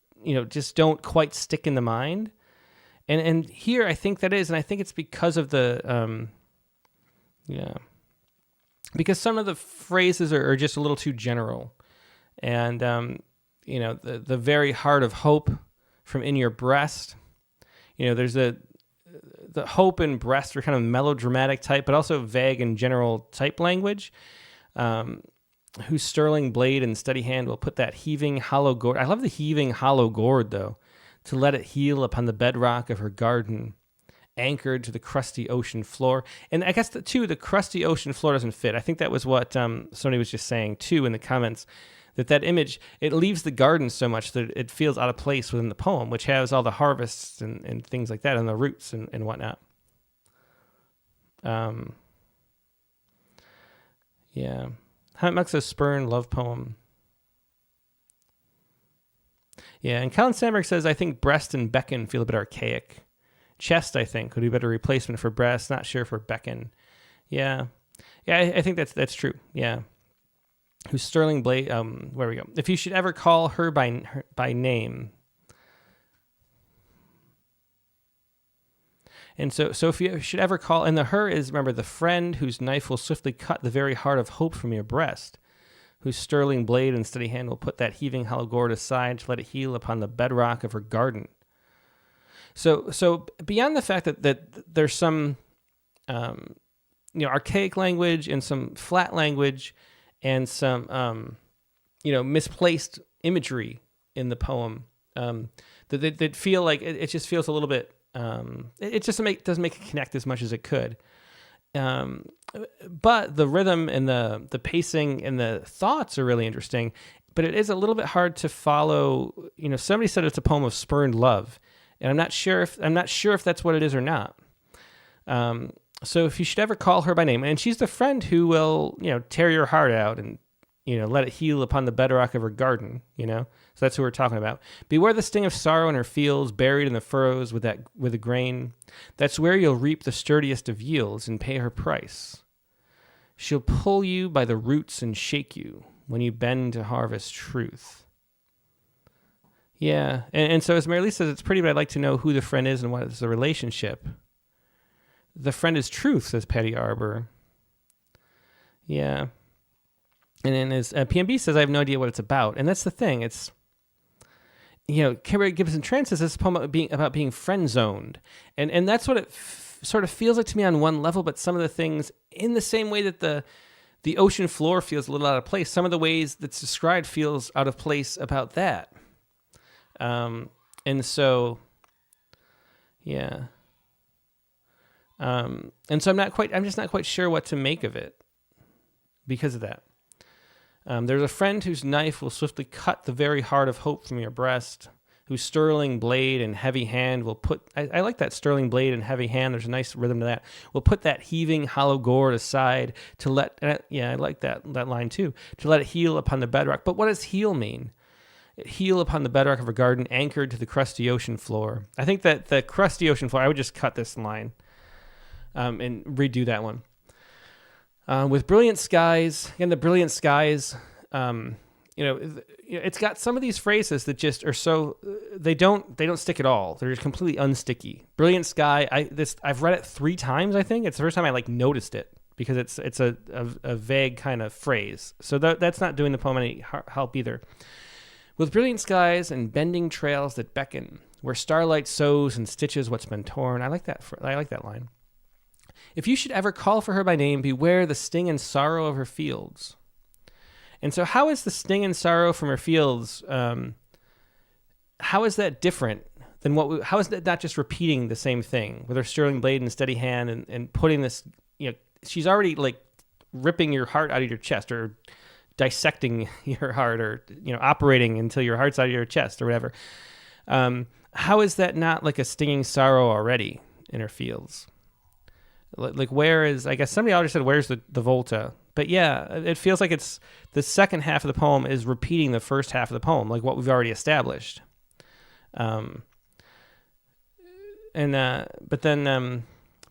just don't quite stick in the mind. And here I think that is, and I think it's because of the, because some of the phrases are just a little too general. And, the very heart of hope from in your breast, there's the hope and breast are kind of melodramatic type, but also vague and general type language. Whose sterling blade and steady hand will put that heaving hollow gourd. I love the heaving hollow gourd, though, to let it heal upon the bedrock of her garden, anchored to the crusty ocean floor. And I guess, the crusty ocean floor doesn't fit. I think that was what Sony was just saying, too, in the comments, that image, it leaves the garden so much that it feels out of place within the poem, which has all the harvests and things like that, and the roots and whatnot. Yeah. Huntmuck says Spurn, love poem. Yeah, and Colin Sandberg says, I think breast and beckon feel a bit archaic. Chest, I think, would be a better replacement for breast. Not sure for beckon. Yeah. Yeah, I think that's true. Yeah. Whose sterling blade, where we go. If you should ever call her by name. And so if you should ever call, and the her is, remember, the friend whose knife will swiftly cut the very heart of hope from your breast, whose sterling blade and steady hand will put that heaving hollow gourd aside to let it heal upon the bedrock of her garden. So beyond the fact that there's some, archaic language and some flat language and some, misplaced imagery in the poem, that feel like it just feels a little bit. It just doesn't make it connect as much as it could. But the rhythm and the pacing and the thoughts are really interesting. But it is a little bit hard to follow. Somebody said it's a poem of spurned love, and I'm not sure if that's what it is or not. So if you should ever call her by name, and she's the friend who will, tear your heart out and, let it heal upon the bedrock of her garden, So that's who we're talking about. Beware the sting of sorrow in her fields, buried in the furrows with the grain. That's where you'll reap the sturdiest of yields and pay her price. She'll pull you by the roots and shake you when you bend to harvest truth. Yeah, and so as Mary-Lee says, it's pretty, but I'd like to know who the friend is and what is the relationship. The friend is truth, says Patty Arbor. Yeah. And then as PMB says, I have no idea what it's about. And that's the thing. It's, Kimberly Gibson Trent says this is a poem about being friend-zoned. And that's what it sort of feels like to me on one level, but some of the things, in the same way that the ocean floor feels a little out of place, some of the ways that's described feels out of place about that. And so, yeah. And so I'm just not quite sure what to make of it because of that. There's a friend whose knife will swiftly cut the very heart of hope from your breast, whose sterling blade and heavy hand will put, I like that sterling blade and heavy hand, there's a nice rhythm to that, will put that heaving hollow gourd aside to let, I like that line too, to let it heal upon the bedrock. But what does heal mean? Heal upon the bedrock of a garden anchored to the crusty ocean floor. I think that the crusty ocean floor, I would just cut this line and redo that one. With brilliant skies, again, the brilliant skies, it's got some of these phrases that just are so, they don't stick at all. They're just completely unsticky. Brilliant sky. I've read it 3 times. I think it's the first time I noticed it because it's a vague kind of phrase. So that's not doing the poem any help either. With brilliant skies and bending trails that beckon, where starlight sews and stitches what's been torn. I like that line. If you should ever call for her by name, beware the sting and sorrow of her fields. And so how is the sting and sorrow from her fields, how is that different than how is that not just repeating the same thing with her sterling blade and steady hand and putting this, she's already ripping your heart out of your chest or dissecting your heart or, operating until your heart's out of your chest or whatever. How is that not like a stinging sorrow already in her fields? Where is, I guess somebody already said, where's the volta? But yeah, it feels like it's the second half of the poem is repeating the first half of the poem, like what we've already established. But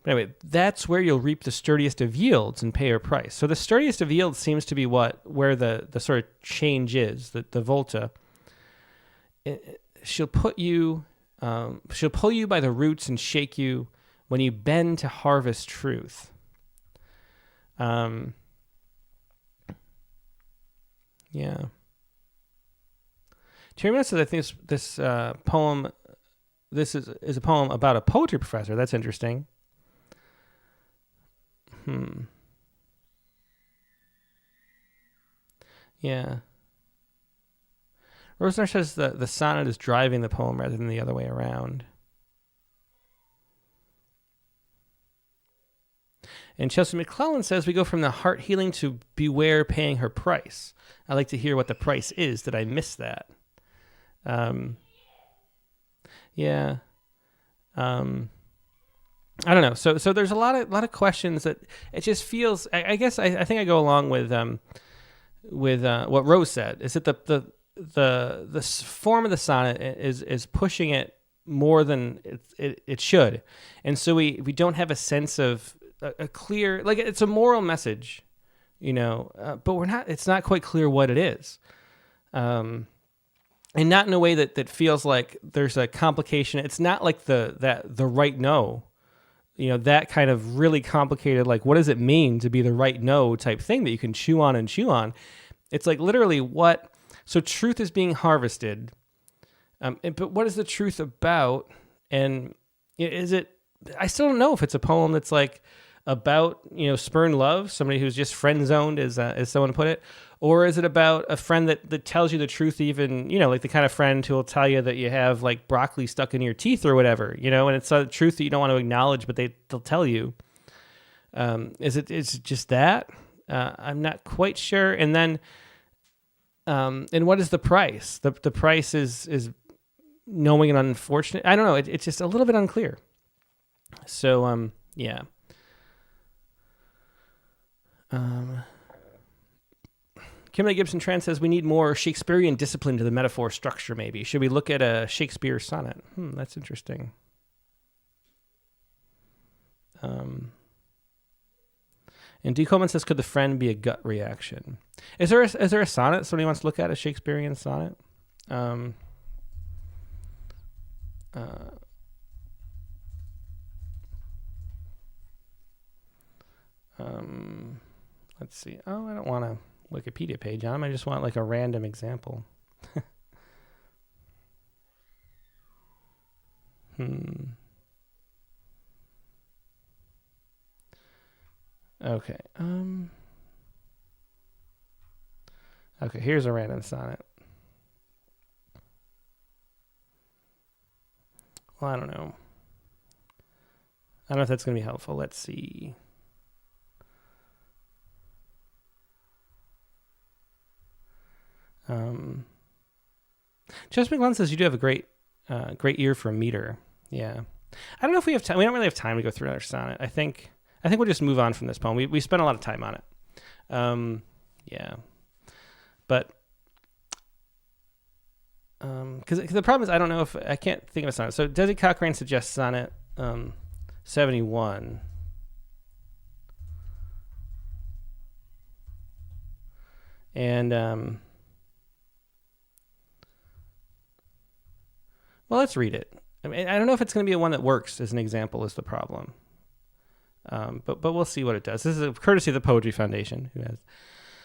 anyway, that's where you'll reap the sturdiest of yields and pay her price. So the sturdiest of yields seems to be where the sort of change is, the volta. She'll pull you by the roots and shake you when you bend to harvest truth. Yeah. Terry says, I think this poem, this is a poem about a poetry professor. That's interesting. Yeah. Rosner says the sonnet is driving the poem rather than the other way around. And Chelsea McClellan says, we go from the heart healing to beware paying her price. I like to hear what the price is. Did I miss that? Yeah. I don't know. So there's a lot of questions that it just feels, I guess I think I go along with what Rose said, is that the form of the sonnet is pushing it more than it should. And so we don't have a sense of a clear, it's a moral message, but it's not quite clear what it is. And not in a way that feels like there's a complication. It's not like the right no, that kind of really complicated, what does it mean to be the right no type thing that you can chew on and chew on. It's literally so truth is being harvested. But what is the truth about? And I still don't know if it's a poem that's about, spurned love, somebody who's just friend zoned, as someone put it, or is it about a friend that tells you the truth, even, the kind of friend who will tell you that you have broccoli stuck in your teeth or whatever, and it's a truth that you don't want to acknowledge, but they'll tell you. Is it just that? I'm not quite sure. And then, and what is the price? The price is knowing an unfortunate, I don't know. It's just a little bit unclear. So, yeah. Kimberly Gibson Tran says we need more Shakespearean discipline to the metaphor structure, maybe. Should we look at a Shakespeare sonnet? That's interesting. And And D. Coleman says, could the friend be a gut reaction? Is there a sonnet somebody wants to look at, a Shakespearean sonnet? Let's see. Oh, I don't want a Wikipedia page on them. I just want like a random example. Okay. Okay, here's a random sonnet. Well, I don't know. I don't know if that's going to be helpful. Let's see. Jess McGlynn says you do have a great ear for a meter. Yeah. I don't know if we have time. We don't really have time to go through another sonnet. I think we'll just move on from this poem. We spent a lot of time on it. Yeah. But because the problem is I can't think of a sonnet. So Desi Cochrane suggests sonnet 71. And well, let's read it. I mean, I don't know if it's going to be a one that works as an example is the problem. But we'll see what it does. This is a courtesy of the Poetry Foundation.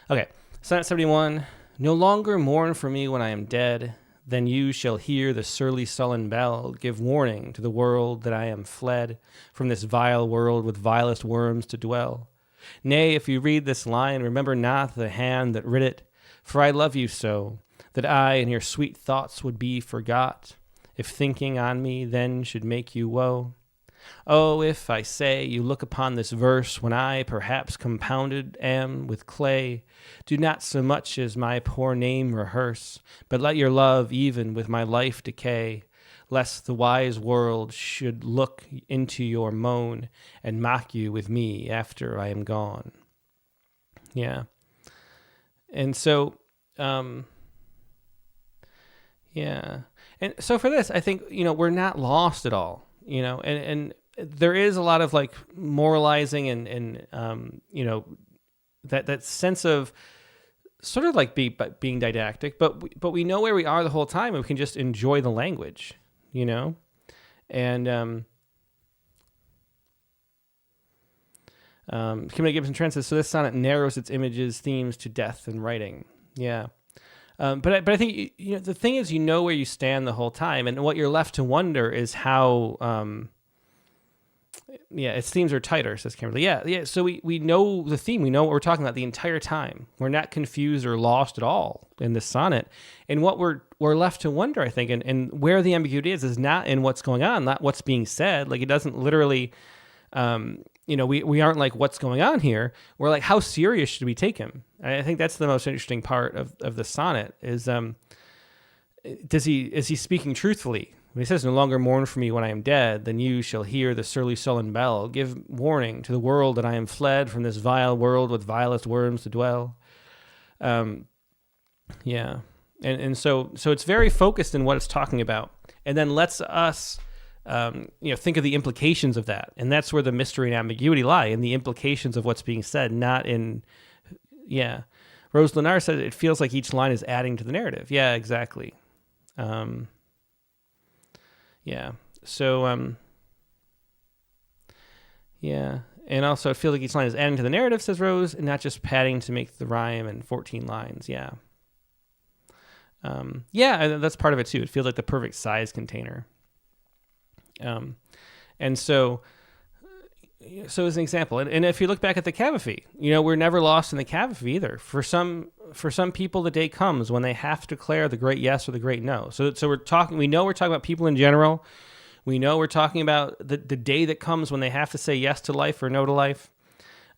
Okay, sonnet 71. No longer mourn for me when I am dead. Then you shall hear the surly sullen bell give warning to the world that I am fled from this vile world with vilest worms to dwell. Nay, if you read this line, remember not the hand that writ it, for I love you so, that I and your sweet thoughts would be forgot, if thinking on me then should make you woe. Oh, if, I say, you look upon this verse when I perhaps compounded am with clay, do not so much as my poor name rehearse, but let your love even with my life decay, lest the wise world should look into your moan and mock you with me after I am gone. Yeah. And so, yeah. And so for this, I think, we're not lost at all. And there is a lot of like moralizing and that sense of sort of like being didactic, but we know where we are the whole time and we can just enjoy the language, and Kimberly Gibson Trent says, so this sonnet narrows its images, themes to death and writing. Yeah. But I think the thing is where you stand the whole time, and what you're left to wonder is how its themes are tighter, says Kimberly. Yeah. So we know the theme, we know what we're talking about the entire time. We're not confused or lost at all in this sonnet. And what we're left to wonder, I think, and where the ambiguity is not in what's going on, not what's being said. Like it doesn't literally we aren't like, what's going on here? We're like, how serious should we take him? I think that's the most interesting part of the sonnet is, is he speaking truthfully? When he says, no longer mourn for me when I am dead, then you shall hear the surly sullen bell give warning to the world that I am fled from this vile world with vilest worms to dwell. Yeah. And so it's very focused in what it's talking about, and then lets us think of the implications of that. And that's where the mystery and ambiguity lie, in the implications of what's being said, not in, Rose Lenar said it feels like each line is adding to the narrative. Yeah, exactly. Yeah. So, yeah. And also, I feel like each line is adding to the narrative, says Rose, and not just padding to make the rhyme in 14 lines. Yeah. That's part of it too. It feels like the perfect size container. And so as an example, and if you look back at the Cavafy, we're never lost in the Cavafy either. For some people, the day comes when they have to declare the great yes or the great no. So we're talking about people in general. We know we're talking about the day that comes when they have to say yes to life or no to life.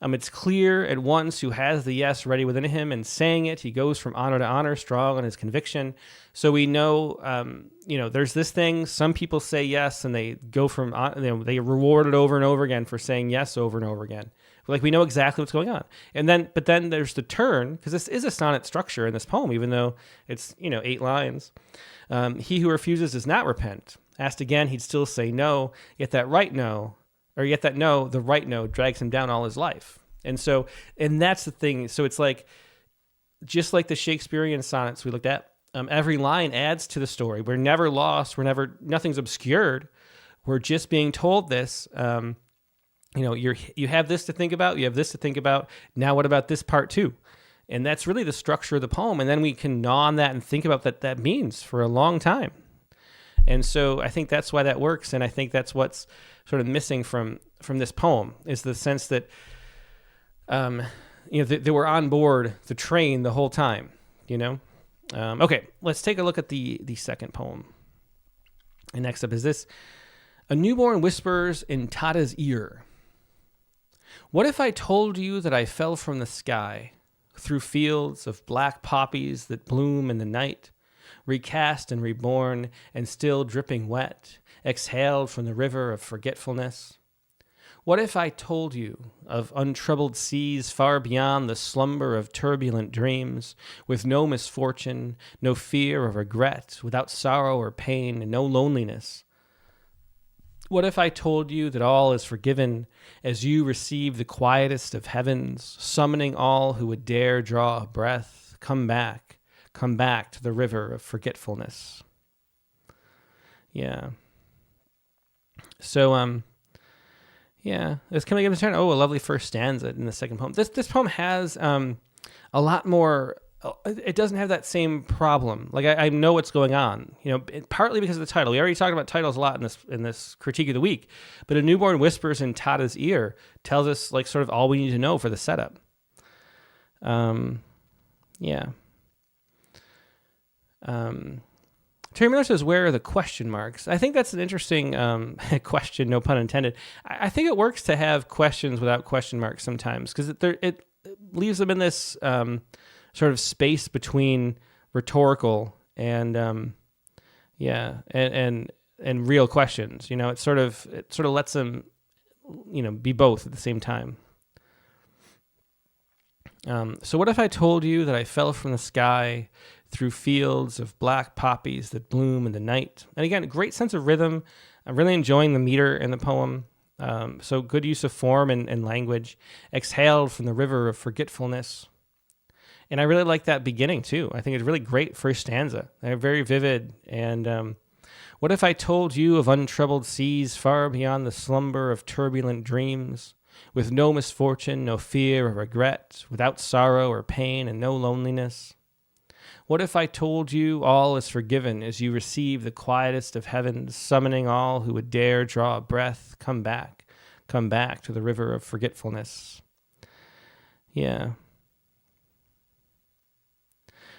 It's clear at once who has the yes ready within him, and saying it, he goes from honor to honor, strong on his conviction. So we know, there's this thing. Some people say yes, and they go from, they reward it over and over again for saying yes over and over again. Like we know exactly what's going on. But then there's the turn, because this is a sonnet structure in this poem, even though it's 8 lines. He who refuses does not repent. Asked again, he'd still say no. Yet that no, the right no, drags him down all his life. And that's the thing. So it's like, just like the Shakespearean sonnets we looked at, every line adds to the story. We're never lost. Nothing's obscured. We're just being told this. You have this to think about. You have this to think about. Now, what about this part too? And that's really the structure of the poem. And then we can gnaw on that and think about what that means for a long time. And so I think that's why that works. And I think that's what's sort of missing from this poem, is the sense that, they were on board the train the whole time, Okay, let's take a look at the second poem. And next up is this. A newborn whispers in Tada's ear. What if I told you that I fell from the sky, through fields of black poppies that bloom in the night, recast and reborn and still dripping wet, exhaled from the river of forgetfulness? What if I told you of untroubled seas far beyond the slumber of turbulent dreams, with no misfortune, no fear or regret, without sorrow or pain, and no loneliness? What if I told you that all is forgiven as you receive the quietest of heavens, summoning all who would dare draw a breath? Come back to the river of forgetfulness. Yeah. So, it's coming up to turn. Oh, a lovely first stanza in the second poem. This poem has a lot more. It doesn't have that same problem. Like I know what's going on. Partly because of the title. We already talked about titles a lot in this critique of the week. But a newborn whispers in Tada's ear tells us like sort of all we need to know for the setup. Yeah. Terry Miller says, where are the question marks? I think that's an interesting question, no pun intended. I think it works to have questions without question marks sometimes, because it leaves them in this sort of space between rhetorical and and real questions. It sort of lets them be both at the same time. So what if I told you that I fell from the sky through fields of black poppies that bloom in the night? And again, a great sense of rhythm. I'm really enjoying the meter in the poem. So good use of form and language. Exhaled from the river of forgetfulness. And I really like that beginning too. I think it's a really great first stanza. They're very vivid. And what if I told you of untroubled seas far beyond the slumber of turbulent dreams, with no misfortune, no fear or regret, without sorrow or pain and no loneliness? What if I told you all is forgiven as you receive the quietest of heavens, summoning all who would dare draw a breath? Come back to the river of forgetfulness. Yeah.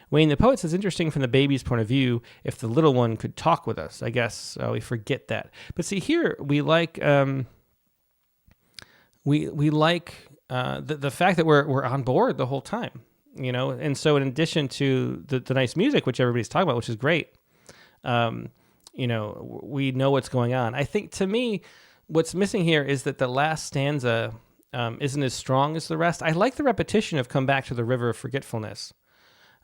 Wayne the Poet says, interesting from the baby's point of view, if the little one could talk with us. I guess we forget that. But see, here we like we like the fact that we're on board the whole time, And so in addition to the nice music, which everybody's talking about, which is great, we know what's going on. I think, to me, what's missing here is that the last stanza isn't as strong as the rest. I like the repetition of "come back to the river of forgetfulness."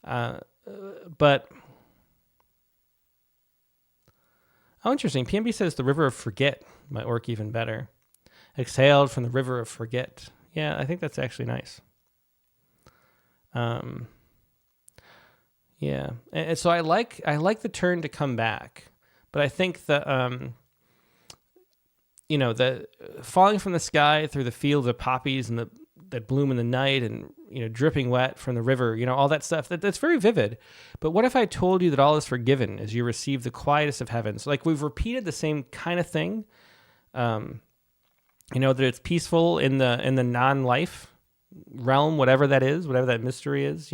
But interesting. PMB says the river of forget might work even better. Exhaled from the river of forget. Yeah, I think that's actually nice. Yeah, and so I like the turn to come back, but I think the the falling from the sky through the fields of poppies and that bloom in the night, and dripping wet from the river, all that stuff, that's very vivid. But what if I told you that all is forgiven as you receive the quietest of heavens? Like, we've repeated the same kind of thing, that it's peaceful in the non-life realm, whatever that is, whatever that mystery is,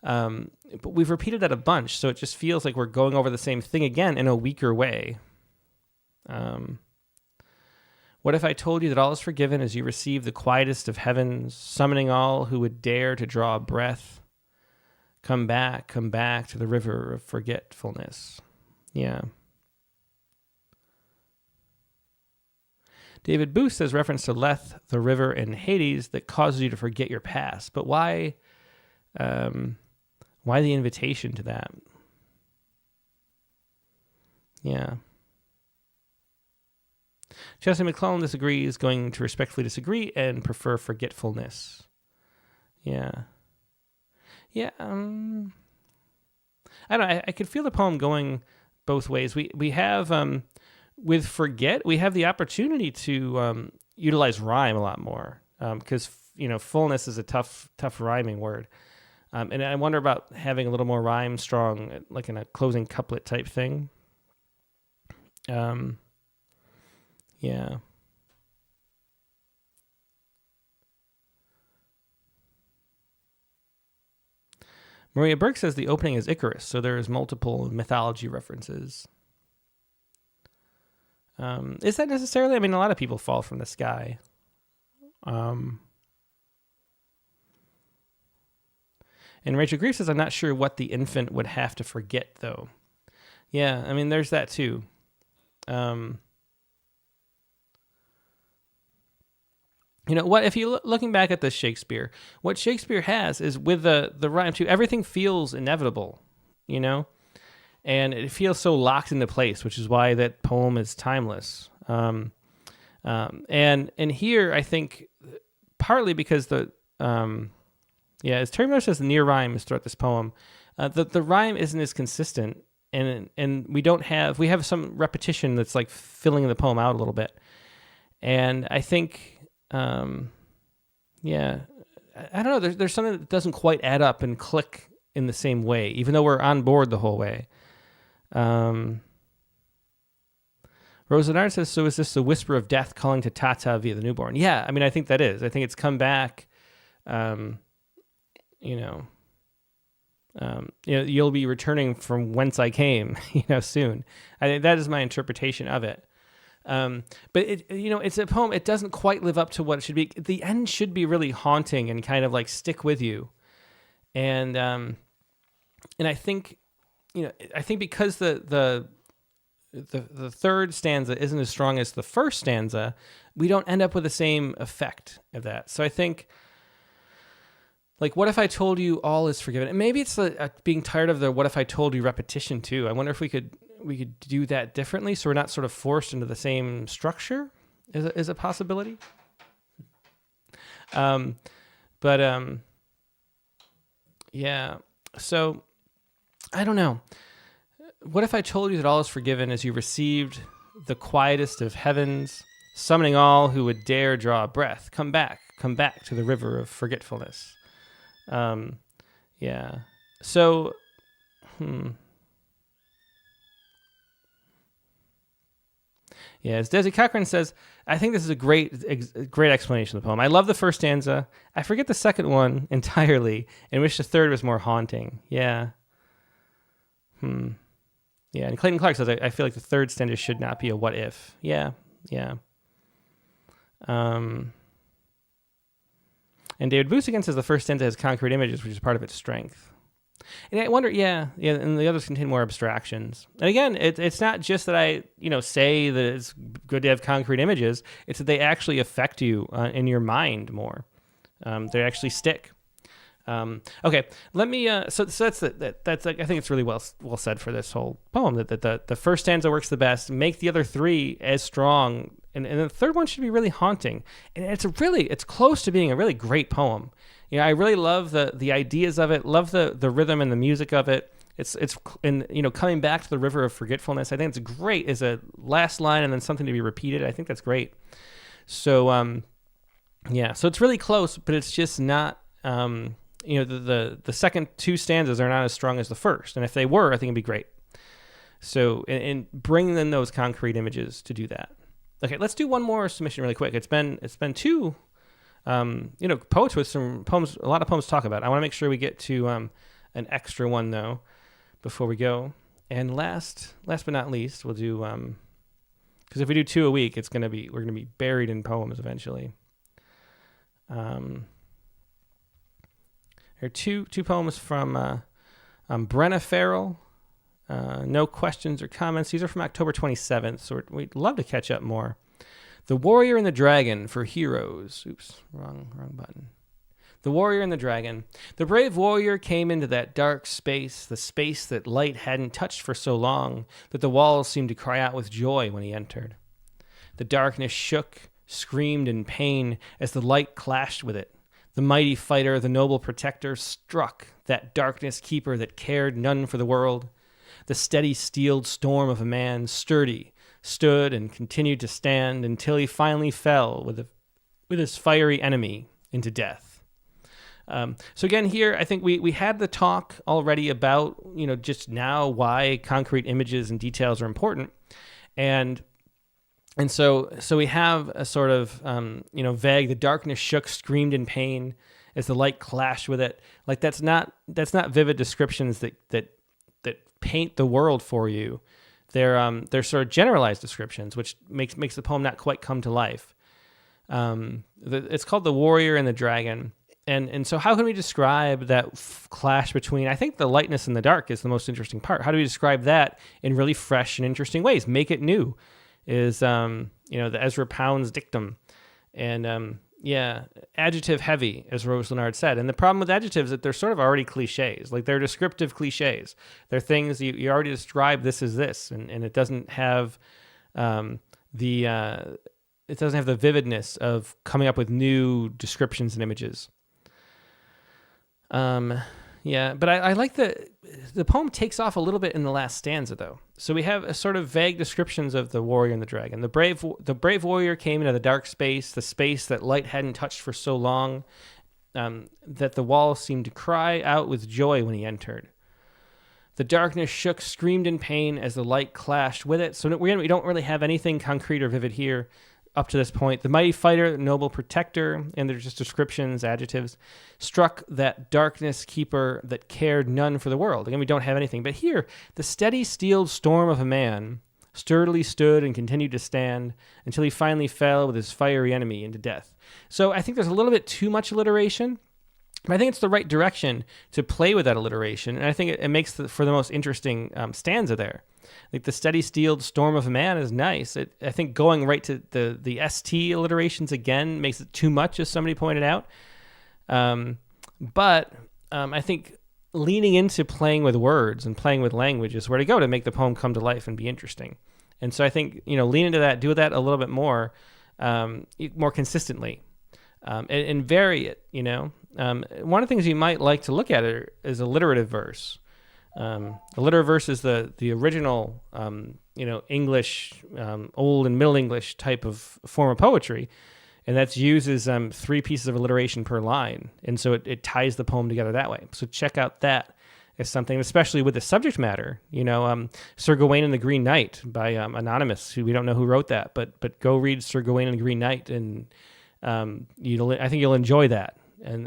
but we've repeated that a bunch, so it just feels like we're going over the same thing again in a weaker way. What if I told you that all is forgiven as you receive the quietest of heavens, summoning all who would dare to draw a breath? Come back to the river of forgetfulness. Yeah. David Booth says, reference to Lethe, the river in Hades that causes you to forget your past. But why the invitation to that? Yeah. Chester McClellan disagrees, going to respectfully disagree and prefer forgetfulness. Yeah. Yeah. I don't know. I could feel the poem going both ways. We have, with forget, we have the opportunity to utilize rhyme a lot more because, fullness is a tough rhyming word. And I wonder about having a little more rhyme strong, like in a closing couplet type thing. Yeah. Maria Burke says the opening is Icarus, so there's multiple mythology references. Is that necessarily? I mean, a lot of people fall from the sky. And Rachel Grief says, I'm not sure what the infant would have to forget, though. Yeah, I mean, there's that, too. What if you looking back at this Shakespeare, what Shakespeare has is with the rhyme too, everything feels inevitable, and it feels so locked into place, which is why that poem is timeless. And here I think partly because as Terry Miller says, the near rhyme is throughout this poem. The rhyme isn't as consistent, and we have some repetition that's like filling the poem out a little bit, and I think. I don't know. There's something that doesn't quite add up and click in the same way, even though we're on board the whole way. Rosenard says, so is this the whisper of death calling to Tata via the newborn? Yeah, I mean, I think that is. I think it's come back. You'll be returning from whence I came, soon. I think that is my interpretation of it. But it's a poem. It doesn't quite live up to what it should be. The end should be really haunting and kind of like stick with you. And I think, because the third stanza isn't as strong as the first stanza, we don't end up with the same effect of that. So I think, like, what if I told you all is forgiven? And maybe it's being tired of the what if I told you repetition too. I wonder if we could do that differently so we're not sort of forced into the same structure is a possibility. Yeah. So I don't know. What if I told you that all is forgiven as you received the quietest of heavens, summoning all who would dare draw a breath? Come back to the river of forgetfulness. Yeah. So, Yeah, as Desi Cochran says, I think this is a great explanation of the poem. I love the first stanza. I forget the second one entirely, and wish the third was more haunting. Yeah. Yeah, and Clayton Clark says, I feel like the third stanza should not be a what if. Yeah. And David Boosigan says the first stanza has concrete images, which is part of its strength. And I wonder, and the others contain more abstractions. And again, it's not just that I, say that it's good to have concrete images. It's that they actually affect you in your mind more. They actually stick. Okay, let me. So that's I think it's really well said for this whole poem. That the first stanza works the best. Make the other three as strong, and the third one should be really haunting. And it's close to being a really great poem. I really love the ideas of it. Love the rhythm and the music of it. It's coming back to the river of forgetfulness. I think it's great as a last line and then something to be repeated. I think that's great. So so it's really close, but it's just not. The second two stanzas are not as strong as the first, and if they were, I think it'd be great. So and bring in those concrete images to do that. Okay, let's do one more submission really quick. It's been two. Poets with some poems, a lot of poems to talk about. I want to make sure we get to an extra one though before we go. And last but not least, we'll do because if we do two a week, we're gonna be buried in poems eventually. There are two poems from Brenna Farrell. No questions or comments. These are from October 27th, so we'd love to catch up more. The Warrior and the Dragon for Heroes. Oops, wrong button. The Warrior and the Dragon. The brave warrior came into that dark space, the space that light hadn't touched for so long that the walls seemed to cry out with joy when he entered. The darkness shook, screamed in pain as the light clashed with it. The mighty fighter, the noble protector, struck that darkness keeper that cared none for the world. The steady steeled storm of a man, sturdy, stood and continued to stand until he finally fell with his fiery enemy into death. So again, here, I think we had the talk already about, just now why concrete images and details are important. And so we have a sort of, vague, the darkness shook, screamed in pain as the light clashed with it. Like that's not vivid descriptions that paint the world for you. They're sort of generalized descriptions, which makes the poem not quite come to life. It's called The Warrior and the Dragon. And so how can we describe that clash between, I think the lightness and the dark is the most interesting part. How do we describe that in really fresh and interesting ways? Make it new is, the Ezra Pound's dictum. And, adjective heavy, as Rose Leonard said. And the problem with adjectives is that they're sort of already cliches. Like they're descriptive cliches. They're things you already describe this as this, and it doesn't have the vividness of coming up with new descriptions and images. But I like the poem takes off a little bit in the last stanza, though. So we have a sort of vague descriptions of the warrior and the dragon. The brave warrior came into the dark space, the space that light hadn't touched for so long, that the walls seemed to cry out with joy when he entered. The darkness shook, screamed in pain as the light clashed with it. So we don't really have anything concrete or vivid here up to this point. The mighty fighter, noble protector, and they're just descriptions, adjectives, struck that darkness keeper that cared none for the world. Again, we don't have anything. But here, the steady steeled storm of a man sturdily stood and continued to stand until he finally fell with his fiery enemy into death. So I think there's a little bit too much alliteration, but I think it's the right direction to play with that alliteration, and I think it makes for the most interesting stanza there. Like the steady steeled storm of a man is nice. I think going right to the ST alliterations again makes it too much, as somebody pointed out. But I think leaning into playing with words and playing with language is where to go to make the poem come to life and be interesting. And so I think, lean into that, do that a little bit more consistently, and vary it, One of the things you might like to look at is alliterative verse. Alliterative verse is the original, English, Old and Middle English type of form of poetry, and that's uses 3 pieces of alliteration per line, and so it ties the poem together that way. So check out that as something, especially with the subject matter. Sir Gawain and the Green Knight by Anonymous, who we don't know who wrote that, but go read Sir Gawain and the Green Knight, and I think you'll enjoy that, and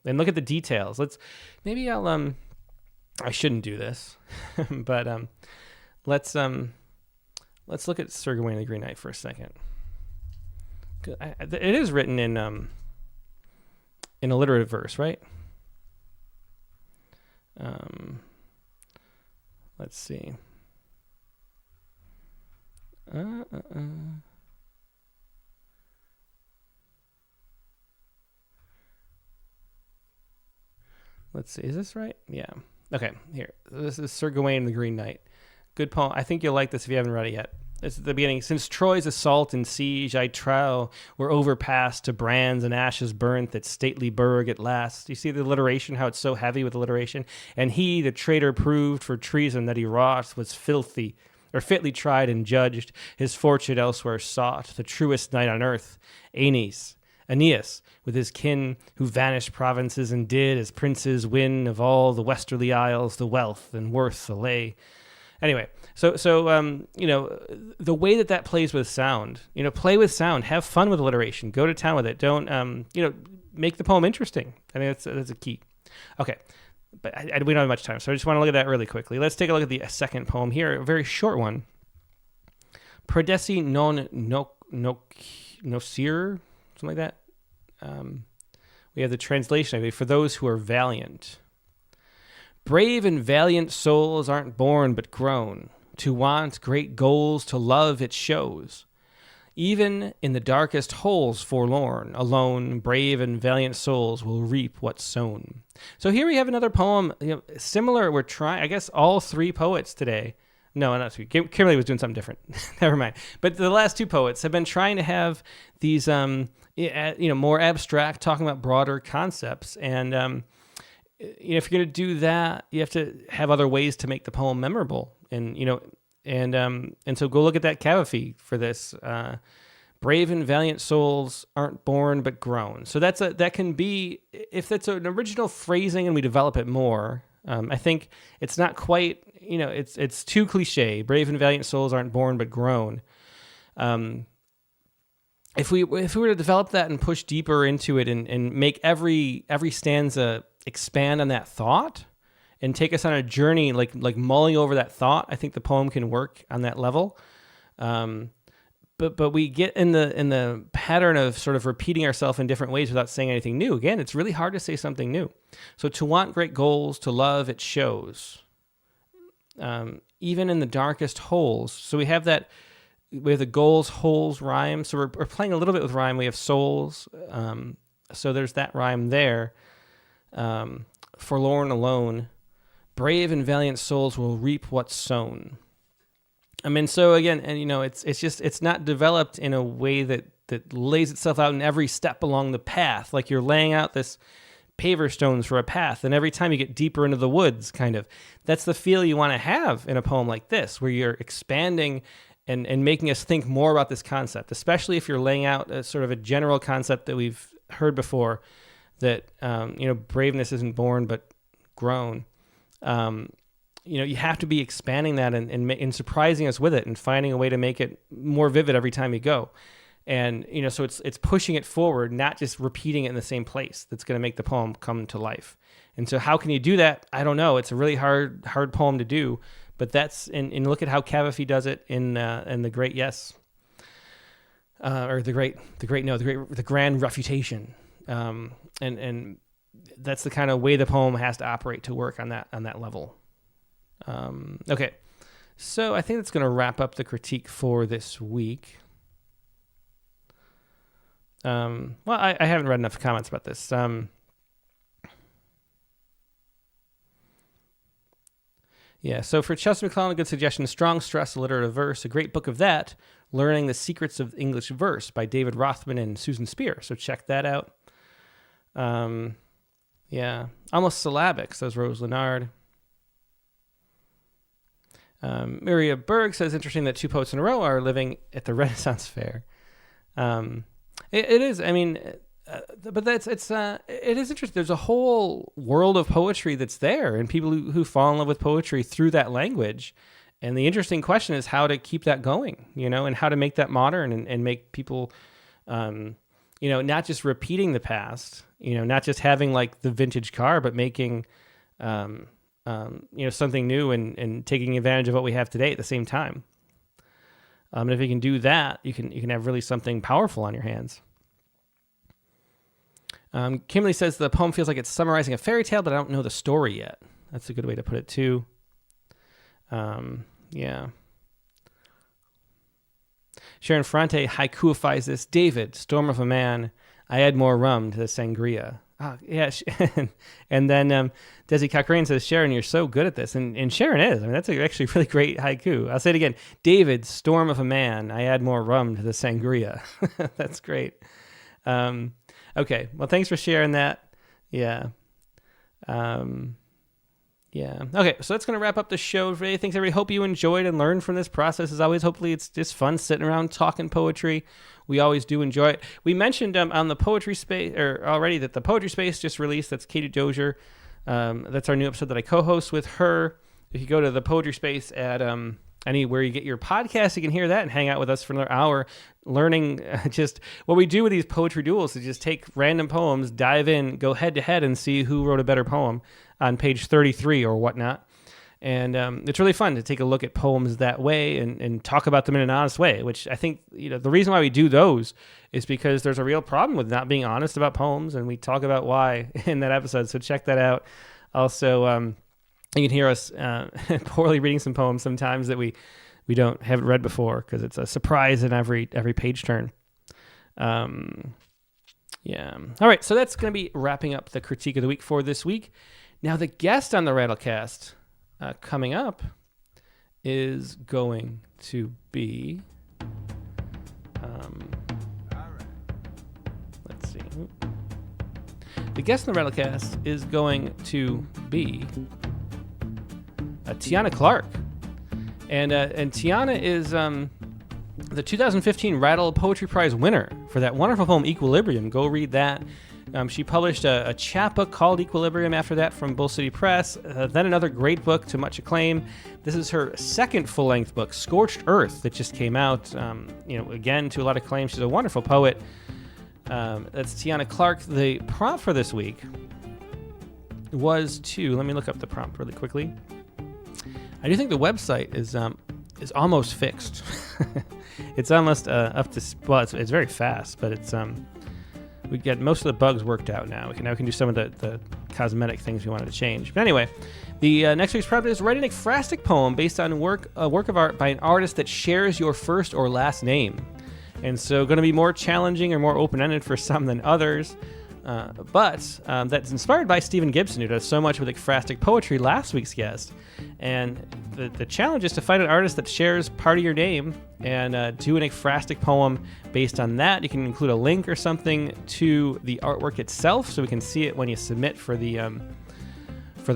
look at the details. I shouldn't do this, but let's look at Sir Gawain and the Green Knight for a second. It is written in alliterative verse, right? Let's see. Let's see. Is this right? Yeah. Okay, here. This is Sir Gawain and the Green Knight. Good poem. I think you'll like this if you haven't read it yet. It's at the beginning. Since Troy's assault and siege, I trow, were overpassed to brands and ashes burnt that stately burg at last. You see the alliteration, how it's so heavy with alliteration? And he, the traitor proved for treason that he wrought, was filthy, or fitly tried and judged, his fortune elsewhere sought, the truest knight on earth, Aeneas, with his kin, who vanished provinces and did, as princes win of all the westerly isles, the wealth and worth allay. Anyway, so the way that plays with sound, play with sound, have fun with alliteration, go to town with it. Don't, make the poem interesting. I think that's a key. Okay, but we don't have much time, so I just want to look at that really quickly. Let's take a look at the second poem here, a very short one. Prodesi non nocere, something like that. We have the translation for those who are valiant. Brave and valiant souls aren't born but grown. To want great goals, to love it shows. Even in the darkest holes forlorn, alone, brave and valiant souls will reap what's sown. So here we have another poem, similar. We're trying, I guess all 3 poets today No, not two. Kimberly was doing something different. Never mind. But the last two poets have been trying to have these, more abstract, talking about broader concepts. And if you're going to do that, you have to have other ways to make the poem memorable. And so go look at that Cavafy for this. Brave and valiant souls aren't born but grown. So that can be, if that's an original phrasing and we develop it more. I think it's not quite, it's too cliche. Brave and valiant souls aren't born but grown. If we were to develop that and push deeper into it and make every stanza expand on that thought and take us on a journey, like mulling over that thought, I think the poem can work on that level. But we get in the pattern of sort of repeating ourselves in different ways without saying anything new. Again, it's really hard to say something new. So to want great goals, to love, it shows. Even in the darkest holes. So we have the goals, holes, rhyme. So we're playing a little bit with rhyme. We have souls. So there's that rhyme there. Forlorn alone. Brave and valiant souls will reap what's sown. So again, and it's not developed in a way that lays itself out in every step along the path. Like you're laying out this paver stones for a path, and every time you get deeper into the woods, kind of, that's the feel you want to have in a poem like this, where you're expanding and making us think more about this concept, especially if you're laying out a sort of a general concept that we've heard before, that, braveness isn't born but grown. You have to be expanding that and surprising us with it and finding a way to make it more vivid every time you go. And, so it's pushing it forward, not just repeating it in the same place that's going to make the poem come to life. And so how can you do that? I don't know. It's a really hard poem to do, but and look at how Cavafy does it in The Great Yes, or the Grand Refutation. And that's the kind of way the poem has to operate to work on that level. Okay, so I think that's going to wrap up the critique for this week. I haven't read enough comments about this. So for Chelsea McClellan, a good suggestion, Strong Stress, Alliterative Verse, a great book of that, Learning the Secrets of English Verse by David Rothman and Susan Spear. So check that out. Almost Syllabic, says Rose Leonard. Miria Berg says, interesting that two poets in a row are living at the Renaissance Fair. It is. But it is interesting. There's a whole world of poetry that's there, and people who fall in love with poetry through that language. And the interesting question is how to keep that going, and how to make that modern and make people, not just repeating the past, not just having like the vintage car, but making, something new and taking advantage of what we have today at the same time. And if you can do that, you can have really something powerful on your hands. Kimberly says the poem feels like it's summarizing a fairy tale, but I don't know the story yet. That's a good way to put it too. Sharon Fronte haikuifies this. David, storm of a man, I add more rum to the sangria. And then Desi Cochrane says, Sharon, you're so good at this. And Sharon is. That's actually a really great haiku. I'll say it again. David, storm of a man, I add more rum to the sangria. That's great. Okay. Well, thanks for sharing that. Yeah. Okay, so that's going to wrap up the show today. Thanks, everybody. Hope you enjoyed and learned from this process. As always, hopefully it's just fun sitting around talking poetry. We always do enjoy it. We mentioned on the Poetry Space already that the Poetry Space just released. That's Katie Dozier. That's our new episode that I co-host with her. If you go to the Poetry Space at anywhere you get your podcast, you can hear that and hang out with us for another hour, learning just what we do with these poetry duels is just take random poems, dive in, go head to head and see who wrote a better poem on page 33 or whatnot. And it's really fun to take a look at poems that way and talk about them in an honest way, which I think, the reason why we do those is because there's a real problem with not being honest about poems, and we talk about why in that episode. So check that out. Also, you can hear us poorly reading some poems sometimes that we haven't read before because it's a surprise in every page turn. All right, so that's going to be wrapping up the critique of the week for this week. Now, the guest on the Rattlecast coming up is going to be... let's see. The guest in the Rattlecast is going to be Tiana Clark. And Tiana is the 2015 Rattle Poetry Prize winner for that wonderful poem Equilibrium. Go read that. She published a chapbook called Equilibrium after that from Bull City Press, then another great book to much acclaim. This is her second full-length book, Scorched Earth, that just came out, again, to a lot of acclaim. She's a wonderful poet. That's Tiana Clark. The prompt for this week was to... Let me look up the prompt really quickly. I do think the website is almost fixed. It's almost up to... Well, it's very fast, but it's... We get most of the bugs worked out now. We can do some of the cosmetic things we wanted to change. But anyway, the next week's prompt is write an ekphrastic poem based on a work of art by an artist that shares your first or last name. And so going to be more challenging or more open-ended for some than others. But that's inspired by Stephen Gibson, who does so much with ekphrastic poetry, last week's guest. And the challenge is to find an artist that shares part of your name and do an ekphrastic poem based on that. You can include a link or something to the artwork itself so we can see it when you submit for the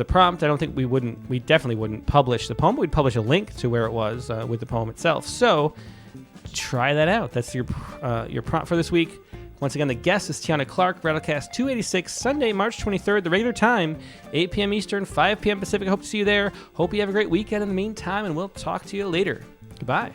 prompt. I don't think we definitely wouldn't publish the poem, but we'd publish a link to where it was with the poem itself. So try that out. That's your prompt for this week. Once again, the guest is Tiana Clark, Rattlecast 286, Sunday, March 23rd, the regular time, 8 p.m. Eastern, 5 p.m. Pacific. I hope to see you there. Hope you have a great weekend in the meantime, and we'll talk to you later. Goodbye.